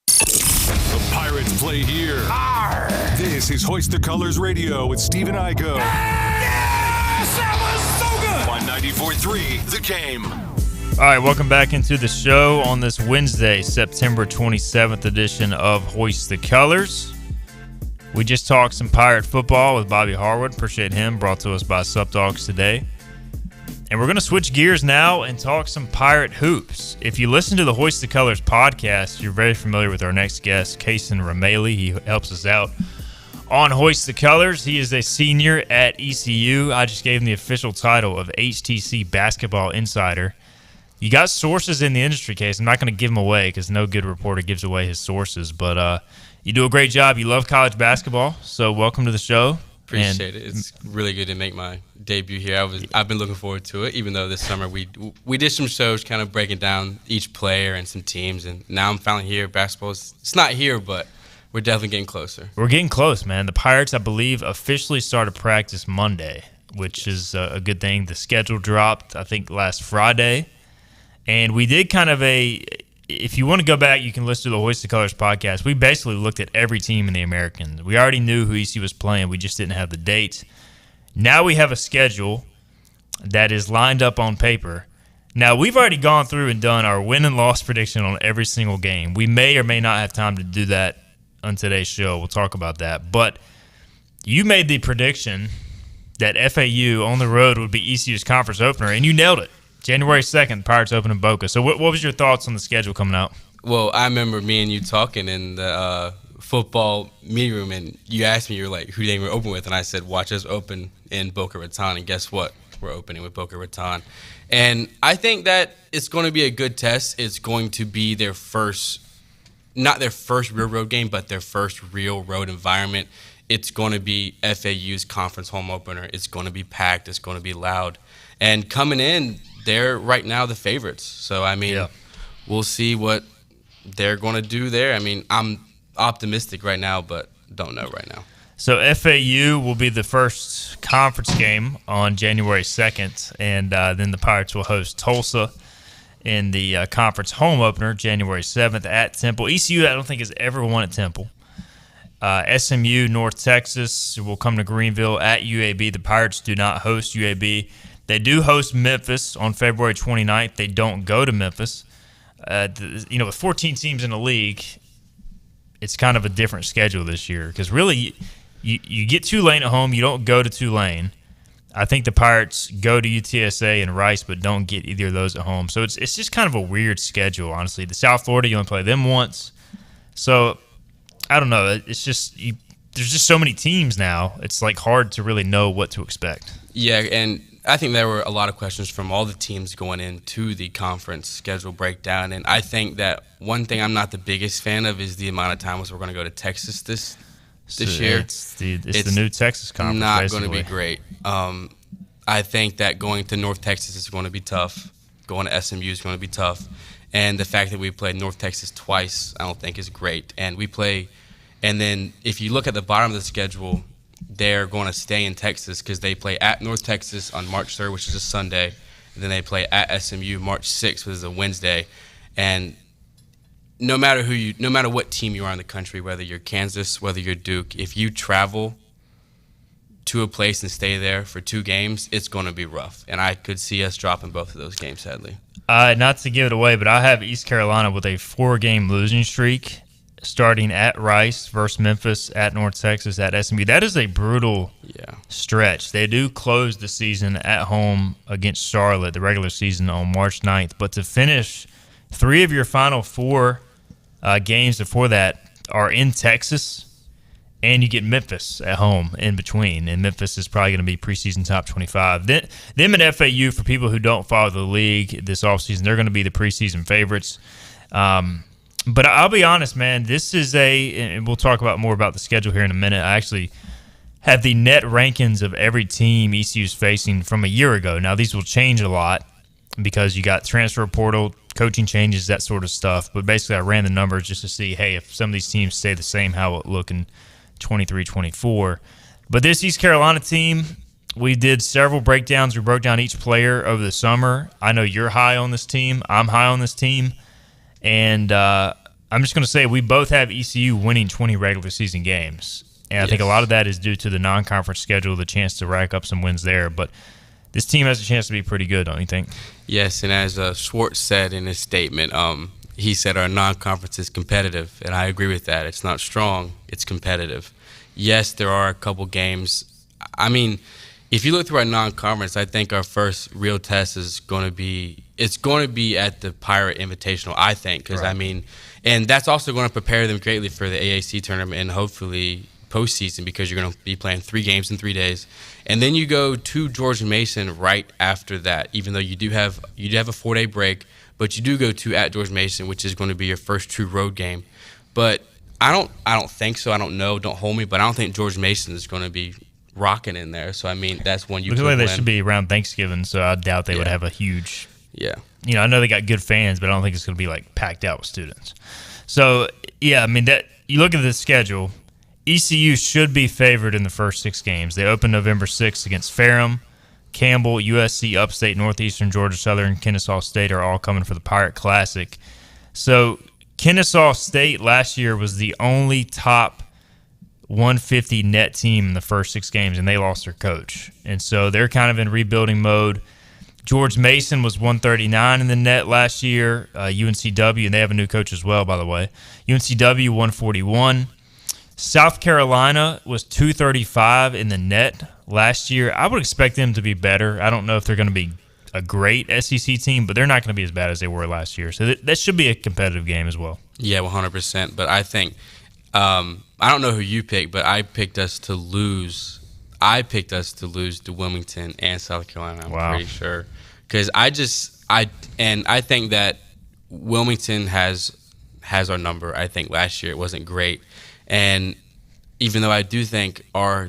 The Pirates play here. Arr! This is Hoist the Colors Radio with Stephen Igo. Yes! That was so good! On 94.3 The Game. All right, welcome back into the show on this Wednesday, September 27th edition of Hoist the Colors. We just talked some Pirate football with Bobby Harwood. Appreciate him. Brought to us by Sup Dogs today. And we're going to switch gears now and talk some Pirate hoops. If you listen to the Hoist the Colors podcast, you're very familiar with our next guest, Kason Ramaley. He helps us out on Hoist the Colors. He is a senior at ECU. I just gave him the official title of HTC Basketball Insider. You got sources in the industry, Case. I'm not going to give them away because no good reporter gives away his sources. But you do a great job. You love college basketball, so welcome to the show. Appreciate it. It's really good to make my debut here. I've been looking forward to it, even though this summer we did some shows kind of breaking down each player and some teams, and now I'm finally here. Basketball it's not here, but we're definitely getting closer. We're getting close, man. The Pirates, I believe, officially started practice Monday, which is a good thing. The schedule dropped, I think, last Friday. And we did kind of if you want to go back, you can listen to the Hoist the Colors podcast. We basically looked at every team in the Americans. We already knew who ECU was playing. We just didn't have the dates. Now we have a schedule that is lined up on paper. Now, we've already gone through and done our win and loss prediction on every single game. We may or may not have time to do that on today's show. We'll talk about that. But you made the prediction that FAU on the road would be ECU's conference opener, and you nailed it. January 2nd, Pirates open in Boca. So what was your thoughts on the schedule coming out? Well, I remember me and you talking, and the football meeting room, and you asked me, you're like, who do you think we're open with? And I said, watch us open in Boca Raton. And guess what? We're opening with Boca Raton. And I think that it's going to be a good test. It's going to be their first, not their first real road game, but their first real road environment. It's going to be FAU's conference home opener. It's going to be packed. It's going to be loud. And coming in, they're right now the favorites. So, I mean, we'll see what they're going to do there. I mean, I'm optimistic right now, but don't know right now. So FAU will be the first conference game on January 2nd, and then the Pirates will host Tulsa in the conference home opener January 7th at Temple. ECU, I don't think, has ever won at Temple. SMU, North Texas, will come to Greenville at UAB. The Pirates do not host UAB. They do host Memphis on February 29th. They don't go to Memphis. With 14 teams in the league, it's kind of a different schedule this year because really you get Tulane at home. You don't go to Tulane. I think the Pirates go to UTSA and Rice, but don't get either of those at home. So it's just kind of a weird schedule, honestly. The South Florida, you only play them once. So I don't know. It's just there's just so many teams now. It's like hard to really know what to expect. Yeah, and I think there were a lot of questions from all the teams going into the conference schedule breakdown. And I think that one thing I'm not the biggest fan of is the amount of times we're going to go to Texas this year. It's the new Texas conference. Not going to be great. I think that going to North Texas is going to be tough. Going to SMU is going to be tough. And the fact that we played North Texas twice, I don't think is great. And then if you look at the bottom of the schedule, they're going to stay in Texas because they play at North Texas on March 3rd, which is a Sunday. And then they play at SMU March 6th, which is a Wednesday. And no matter what team you are in the country, whether you're Kansas, whether you're Duke, if you travel to a place and stay there for 2 games, it's going to be rough. And I could see us dropping both of those games, sadly. Not to give it away, but I have East Carolina with a 4-game losing streak, starting at Rice versus Memphis, at North Texas, at SMU. That is a brutal stretch. They do close the season at home against Charlotte, the regular season, on March 9th. But to finish 3 of your final 4 games before that are in Texas, and you get Memphis at home in between. And Memphis is probably going to be preseason top 25. Them and FAU, for people who don't follow the league this offseason, they're going to be the preseason favorites. But I'll be honest, man, this is and we'll talk more about the schedule here in a minute. I actually have the net rankings of every team ECU's facing from a year ago. Now, these will change a lot because you got transfer portal, coaching changes, that sort of stuff. But basically, I ran the numbers just to see, hey, if some of these teams stay the same, how it look in 23-24. But this East Carolina team, we did several breakdowns. We broke down each player over the summer. I know you're high on this team. I'm high on this team. And I'm just going to say we both have ECU winning 20 regular season games. And I think a lot of that is due to the non-conference schedule, the chance to rack up some wins there. But this team has a chance to be pretty good, don't you think? Yes, and as Schwartz said in his statement, he said our non-conference is competitive, and I agree with that. It's not strong, it's competitive. Yes, there are a couple games. I mean, if you look through our non-conference, I think our first real test is going to be at the Pirate Invitational, I think, because I mean, and that's also going to prepare them greatly for the AAC tournament and hopefully postseason, because you're going to be playing 3 games in 3 days, and then you go to George Mason right after that. Even though you do have a 4-day break, but you do go to at George Mason, which is going to be your first true road game. But I don't think so. I don't know. Don't hold me, but I don't think George Mason is going to be rocking in there. So I mean, that's one you looks could like they win. should be around Thanksgiving, so I doubt they would have a huge. Yeah. You know, I know they got good fans, but I don't think it's going to be like packed out with students. So yeah, I mean, that you look at the schedule, ECU should be favored in the first 6 games. They open November 6th against Ferrum, Campbell, USC, Upstate, Northeastern, Georgia Southern, Kennesaw State are all coming for the Pirate Classic. So Kennesaw State last year was the only top 150 net team in the first 6 games, and they lost their coach. And so they're kind of in rebuilding mode. George Mason was 139 in the net last year. UNCW, and they have a new coach as well, by the way. UNCW 141. South Carolina was 235 in the net last year. I would expect them to be better. I don't know if they're going to be a great SEC team, but they're not going to be as bad as they were last year. So that should be a competitive game as well. Yeah, 100%. But I think I don't know who you picked, but I picked us to lose. I picked us to lose to Wilmington and South Carolina. I'm pretty sure, because I think that Wilmington has our number. I think last year it wasn't great, and even though I do think I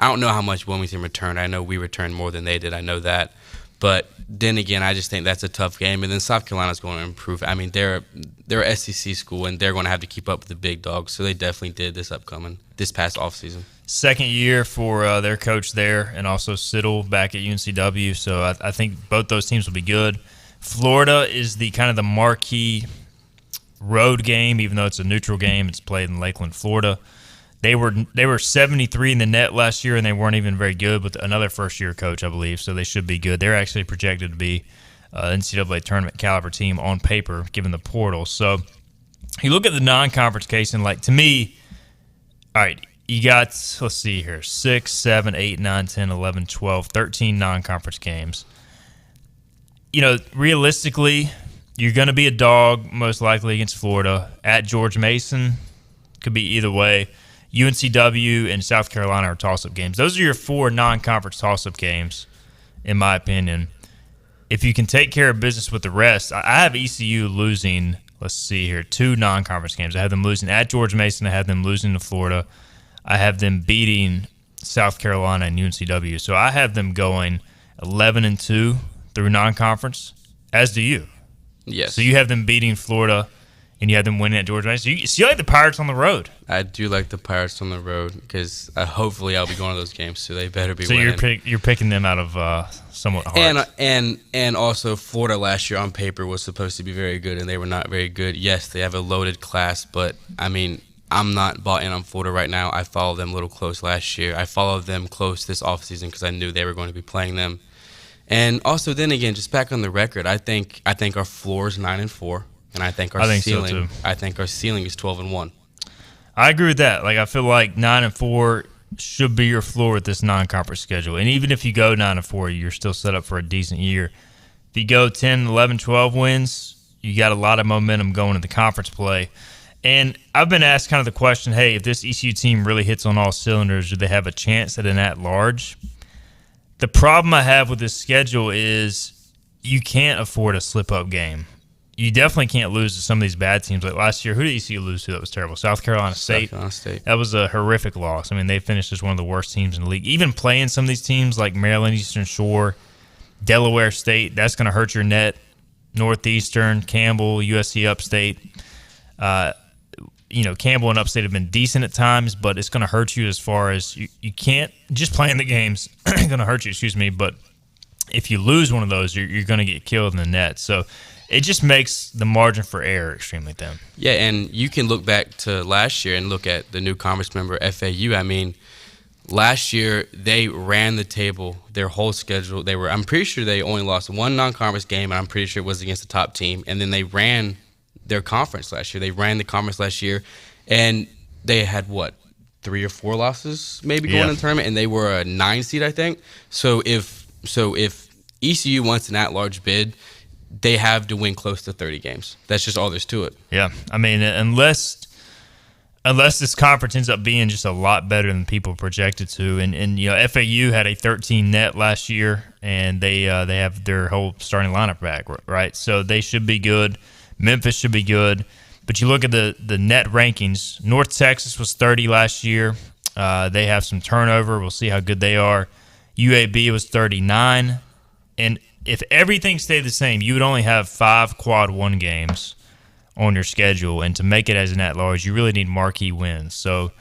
don't know how much Wilmington returned. I know we returned more than they did. I know that. But then again, I just think that's a tough game. And then South Carolina's going to improve. I mean, they're an SEC school, and they're going to have to keep up with the big dogs. So they definitely did this past offseason. Second year for their coach there, and also Siddle back at UNCW. So I think both those teams will be good. Florida is the kind of the marquee road game, even though it's a neutral game. It's played in Lakeland, Florida. They were 73 in the net last year, and they weren't even very good with another first-year coach, I believe, so they should be good. They're actually projected to be an NCAA tournament caliber team on paper, given the portal. So you look at the non-conference case, and, like, to me, all right, you got, let's see here, 6, 7, 8, 9, 10, 11, 12, 13 non-conference games. You know, realistically, you're going to be a dog, most likely, against Florida. At George Mason, could be either way. UNCW and South Carolina are toss-up games. Those are your 4 non-conference toss-up games, in my opinion. If you can take care of business with the rest, I have ECU losing, let's see here, 2 non-conference games. I have them losing at George Mason. I have them losing to Florida. I have them beating South Carolina and UNCW. So I have them going 11-2 through non-conference, as do you. Yes. So you have them beating Florida, and you have them winning at George Mason. So you like the Pirates on the road. I do like the Pirates on the road because hopefully I'll be going to those games, so they better be winning. So you're picking them out of somewhat hard. And also Florida last year on paper was supposed to be very good, and they were not very good. Yes, they have a loaded class, but, I mean, I'm not bought in on Florida right now. I followed them a little close last year. I followed them close this offseason because I knew they were going to be playing them. And also, then again, just back on the record, I think our floor is 9-4. And I think our ceiling. I think our ceiling is 12-1. I agree with that. Like, I feel like 9-4 should be your floor with this non-conference schedule. And even if you go 9-4, you're still set up for a decent year. If you go 10, 11, 12 wins, you got a lot of momentum going into the conference play. And I've been asked kind of the question, hey, if this ECU team really hits on all cylinders, do they have a chance at an at-large? The problem I have with this schedule is you can't afford a slip-up game. You definitely can't lose to some of these bad teams. Like last year, who did ECU lose to that was terrible? South Carolina State. South Carolina State. That was a horrific loss. I mean, they finished as one of the worst teams in the league. Even playing some of these teams like Maryland, Eastern Shore, Delaware State, that's going to hurt your net. Northeastern, Campbell, USC Upstate. Campbell and Upstate have been decent at times, but it's going to hurt you as far as you can't – just playing the games going to hurt you, but if you lose one of those, you're going to get killed in the net. So – it just makes the margin for error extremely thin. Yeah, and you can look back to last year and look at the new conference member, FAU. I mean, last year they ran the table, their whole schedule. I'm pretty sure they only lost 1 non-conference game, and I'm pretty sure it was against the top team. And then they ran their conference last year. They ran the conference last year, and they had, 3 or 4 losses maybe going in the tournament, and they were a 9 seed, I think. So if ECU wants an at-large bid, they have to win close to 30 games. That's just all there's to it. Yeah. I mean, unless this conference ends up being just a lot better than people projected to, and FAU had a 13 net last year, and they have their whole starting lineup back, right? So they should be good. Memphis should be good. But you look at the net rankings. North Texas was 30 last year. They have some turnover. We'll see how good they are. UAB was 39. And if everything stayed the same, you would only have 5 quad 1 games on your schedule. And to make it as an at-large, you really need marquee wins. So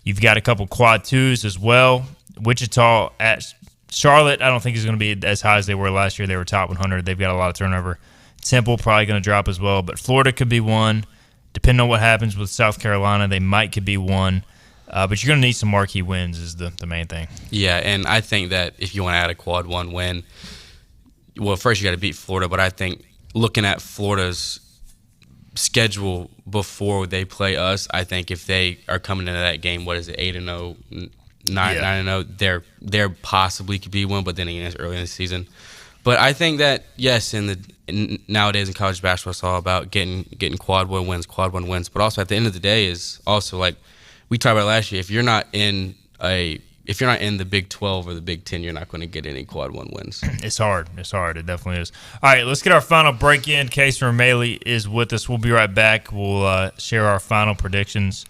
you've got a couple quad 2s as well. Wichita at Charlotte, I don't think is going to be as high as they were last year. They were top 100. They've got a lot of turnover. Temple probably going to drop as well. But Florida could be 1. Depending on what happens with South Carolina, they could be 1. But you're going to need some marquee wins is the main thing. Yeah, and I think that if you want to add a quad 1 win, well, first you got to beat Florida, but I think looking at Florida's schedule before they play us, I think if they are coming into that game, 8-0, 9-0, they're possibly could be 1, but then again, it's early in the season. But I think that, yes, nowadays in college basketball, it's all about getting quad one wins. But also at the end of the day is also like we talked about last year. If you're not in the Big 12 or the Big 10, you're not going to get any quad one wins. It's hard. It definitely is. All right, let's get our final break in. Casey Romeli is with us. We'll be right back. We'll share our final predictions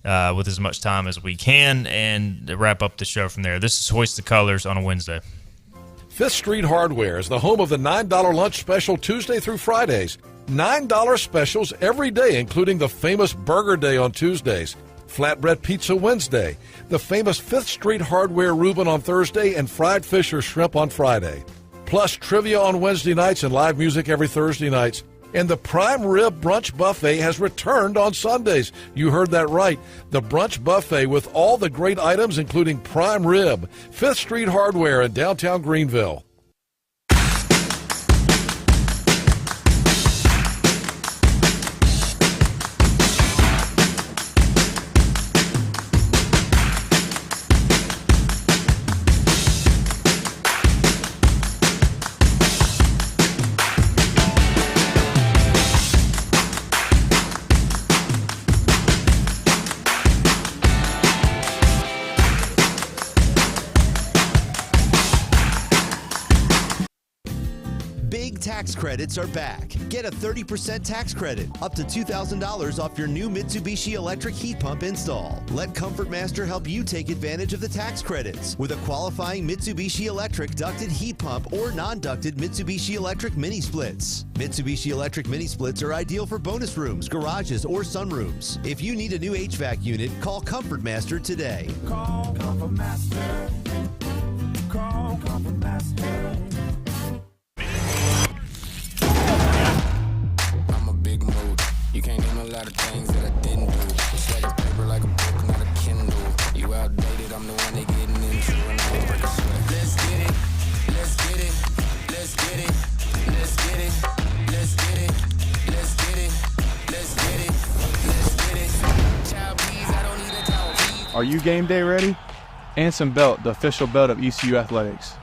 with as much time as we can and wrap up the show from there. This is Hoist the Colors on a Wednesday. Fifth Street Hardware is the home of the $9 lunch special Tuesday through Fridays. $9 specials every day, including the famous Burger Day on Tuesdays, Flatbread Pizza Wednesday, the famous Fifth Street Hardware Reuben on Thursday, and fried fish or shrimp on Friday. Plus trivia on Wednesday nights and live music every Thursday nights. And the Prime Rib Brunch Buffet has returned on Sundays. You heard that right. The Brunch Buffet with all the great items, including prime rib. Fifth Street Hardware in downtown Greenville. Tax credits are back. Get a 30% tax credit, up to $2,000 off your new Mitsubishi electric heat pump install. Let Comfort Master help you take advantage of the tax credits with a qualifying Mitsubishi electric ducted heat pump or non-ducted Mitsubishi electric mini splits. Mitsubishi electric mini splits are ideal for bonus rooms, garages, or sunrooms. If you need a new HVAC unit, call Comfort Master today. Call Comfort Master. Call Comfort Master. You can't name a lot of things that I didn't do. It's like a paper, like a book, not a Kindle. You outdated, I'm the one they getting into. And I won't break a sweat. Let's get it, let's get it, let's get it, let's get it, let's get it, let's get it, let's get it, let's get it. Child, please, I don't need a towel, please. Are you game day ready? Anson Belt, the official belt of ECU Athletics.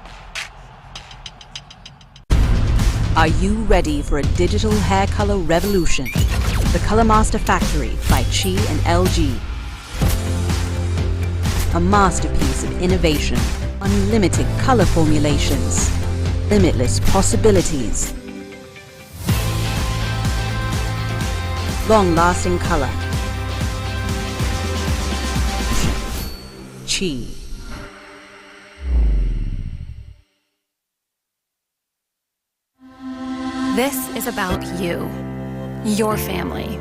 Are you ready for a digital hair color revolution? The Color Master Factory by Chi and LG. A masterpiece of innovation, unlimited color formulations, limitless possibilities, long-lasting color. Chi. This is about you, your family,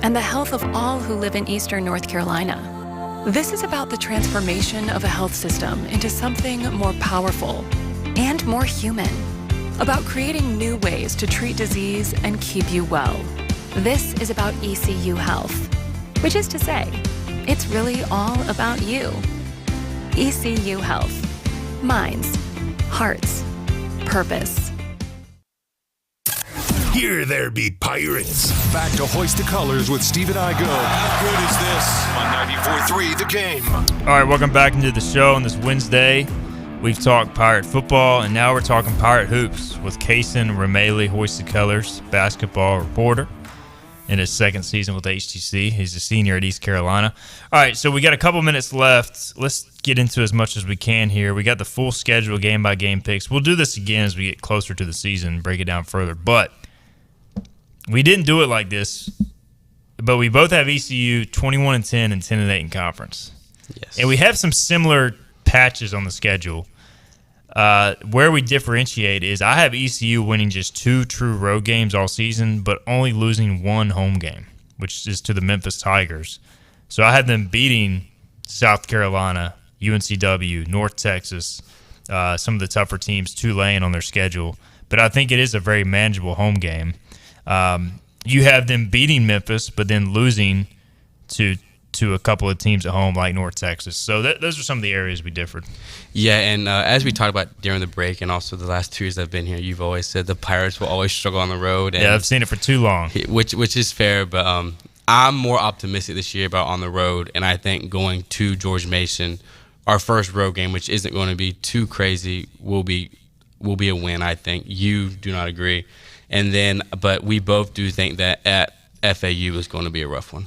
and the health of all who live in Eastern North Carolina. This is about the transformation of a health system into something more powerful and more human, about creating new ways to treat disease and keep you well. This is about ECU Health, which is to say, it's really all about you. ECU Health. Minds, hearts, purpose. Here there be pirates. Back to Hoist the Colors with Steve and I go. How good is this? On 94.3 The Game. All right, welcome back into the show on this Wednesday. We've talked Pirate football, and now we're talking Pirate hoops with Kason Romeli, Hoist the Colors basketball reporter in his second season with HTC. He's a senior at East Carolina. All right, so we got a couple minutes left. Let's get into as much as we can here. We got the full schedule, game-by-game picks. We'll do this again as we get closer to the season, break it down further. But we didn't do it like this, but we both have ECU 21-10 and 10-8 in conference. Yes. And we have some similar patches on the schedule. Where we differentiate is I have ECU winning just 2 true road games all season, but only losing 1 home game, which is to the Memphis Tigers. So I have them beating South Carolina, UNCW, North Texas, some of the tougher teams, Tulane on their schedule. But I think it is a very manageable home game. You have them beating Memphis, but then losing to a couple of teams at home like North Texas. So those are some of the areas we differed. Yeah, and as we talked about during the break and also the last 2 years I've been here, you've always said the Pirates will always struggle on the road. And yeah, I've seen it for too long. Which is fair, but I'm more optimistic this year about on the road, and I think going to George Mason, our first road game, which isn't going to be too crazy, will be will be a win, I think. You do not agree. And then, but we both do think that at FAU is going to be a rough one.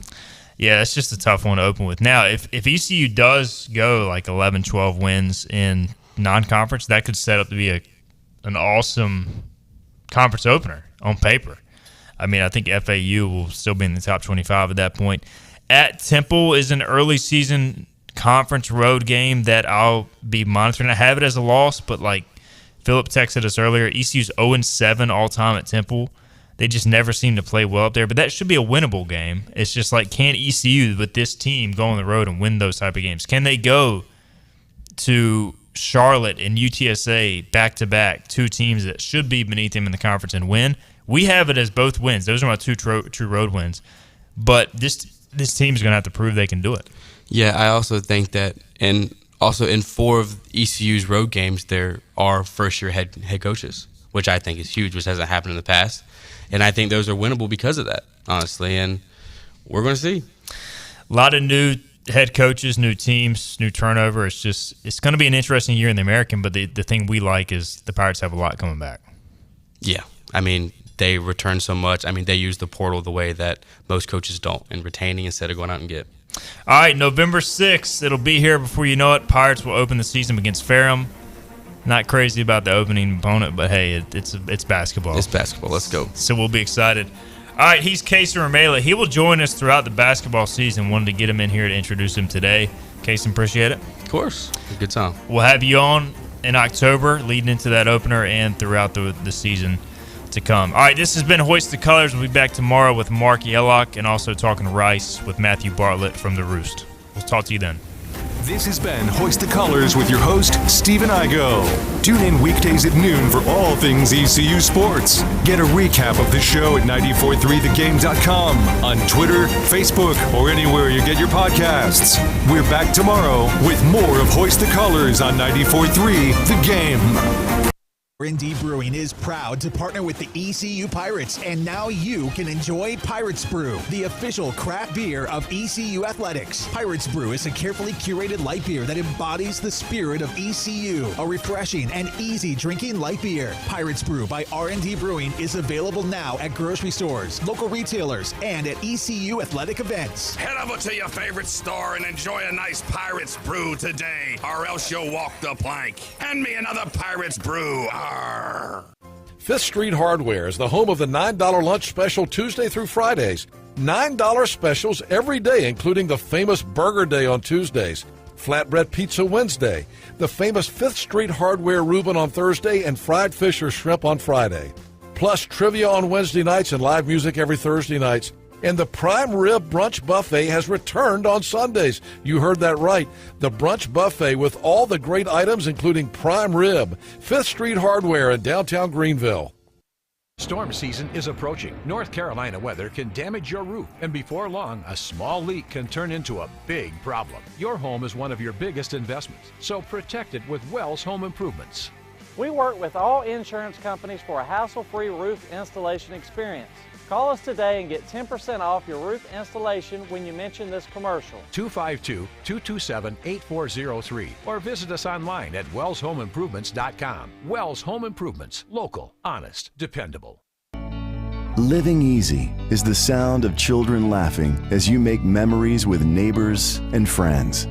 Yeah, it's just a tough one to open with. Now, if ECU does go like 11, 12 wins in non-conference, that could set up to be an awesome conference opener on paper. I mean, I think FAU will still be in the top 25 at that point. At Temple is an early season conference road game that I'll be monitoring. I have it as a loss, but like Philip texted us earlier, ECU's 0-7 all-time at Temple. They just never seem to play well up there, but that should be a winnable game. It's just like, can ECU with this team go on the road and win those type of games? Can they go to Charlotte and UTSA back-to-back, two teams that should be beneath them in the conference, and win? We have it as both wins. Those are my two true road wins. But this team's going to have to prove they can do it. Yeah, I also think that, and also in 4 of ECU's road games, there are first-year head coaches, which I think is huge, which hasn't happened in the past. And I think those are winnable because of that, honestly. And we're going to see. A lot of new head coaches, new teams, new turnover. It's going to be an interesting year in the American, but the thing we like is the Pirates have a lot coming back. Yeah. I mean, they return so much. I mean, they use the portal the way that most coaches don't, in retaining instead of going out and get. All right, November 6th. It'll be here before you know it. Pirates will open the season against Ferrum. Not crazy about the opening opponent, but hey, it's basketball. It's basketball. Let's go. So we'll be excited. All right, he's Kason Ramela. He will join us throughout the basketball season. Wanted to get him in here to introduce him today. Kason, appreciate it. Of course. A good time. We'll have you on in October, leading into that opener and throughout the season to come. All right, this has been Hoist the Colors. We'll be back tomorrow with Mark Yellock and also talking Rice with Matthew Bartlett from The Roost. We'll talk to you then. This has been Hoist the Colors with your host, Stephen Igo. Tune in weekdays at noon for all things ECU sports. Get a recap of the show at 943thegame.com, on Twitter, Facebook, or anywhere you get your podcasts. We're back tomorrow with more of Hoist the Colors on 943 The Game. R&D Brewing is proud to partner with the ECU Pirates, and now you can enjoy Pirates Brew, the official craft beer of ECU Athletics. Pirates Brew is a carefully curated light beer that embodies the spirit of ECU, a refreshing and easy drinking light beer. Pirates Brew by R&D Brewing is available now at grocery stores, local retailers, and at ECU athletic events. Head over to your favorite store and enjoy a nice Pirates Brew today, or else you'll walk the plank. Hand me another Pirates Brew. Fifth Street Hardware is the home of the $9 lunch special Tuesday through Fridays. $9 specials every day, including the famous Burger Day on Tuesdays, Flatbread Pizza Wednesday, the famous Fifth Street Hardware Reuben on Thursday, and fried fish or shrimp on Friday. Plus trivia on Wednesday nights and live music every Thursday nights. And the Prime Rib Brunch Buffet has returned on Sundays. You heard that right. The Brunch Buffet with all the great items, including prime rib. 5th Street Hardware in downtown Greenville. Storm season is approaching. North Carolina weather can damage your roof, and before long, a small leak can turn into a big problem. Your home is one of your biggest investments, so protect it with Wells Home Improvements. We work with all insurance companies for a hassle-free roof installation experience. Call us today and get 10% off your roof installation when you mention this commercial. 252-227-8403 or visit us online at wellshomeimprovements.com. Wells Home Improvements. Local, honest, dependable. Living easy is the sound of children laughing as you make memories with neighbors and friends.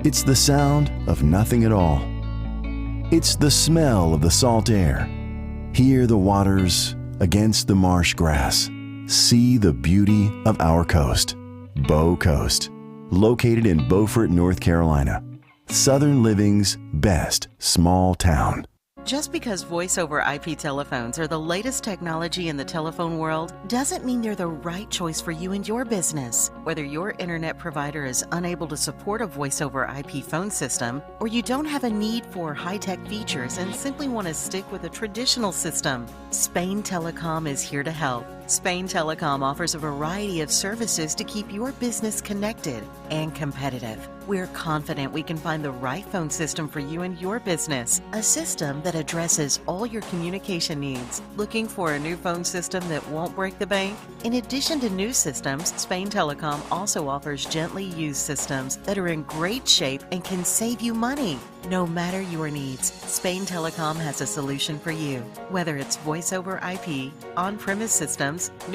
It's the sound of nothing at all. It's the smell of the salt air. Hear the waters against the marsh grass. See the beauty of our coast. Bow Coast, located in Beaufort, North Carolina. Southern Living's best small town. Just because voice over IP telephones are the latest technology in the telephone world doesn't mean they're the right choice for you and your business. Whether your internet provider is unable to support a voice over IP phone system, or you don't have a need for high-tech features and simply want to stick with a traditional system, Spain Telecom is here to help. Spain Telecom offers a variety of services to keep your business connected and competitive. We're confident we can find the right phone system for you and your business, a system that addresses all your communication needs. Looking for a new phone system that won't break the bank? In addition to new systems, Spain Telecom also offers gently used systems that are in great shape and can save you money. No matter your needs, Spain Telecom has a solution for you. Whether it's voice over IP, on-premise systems,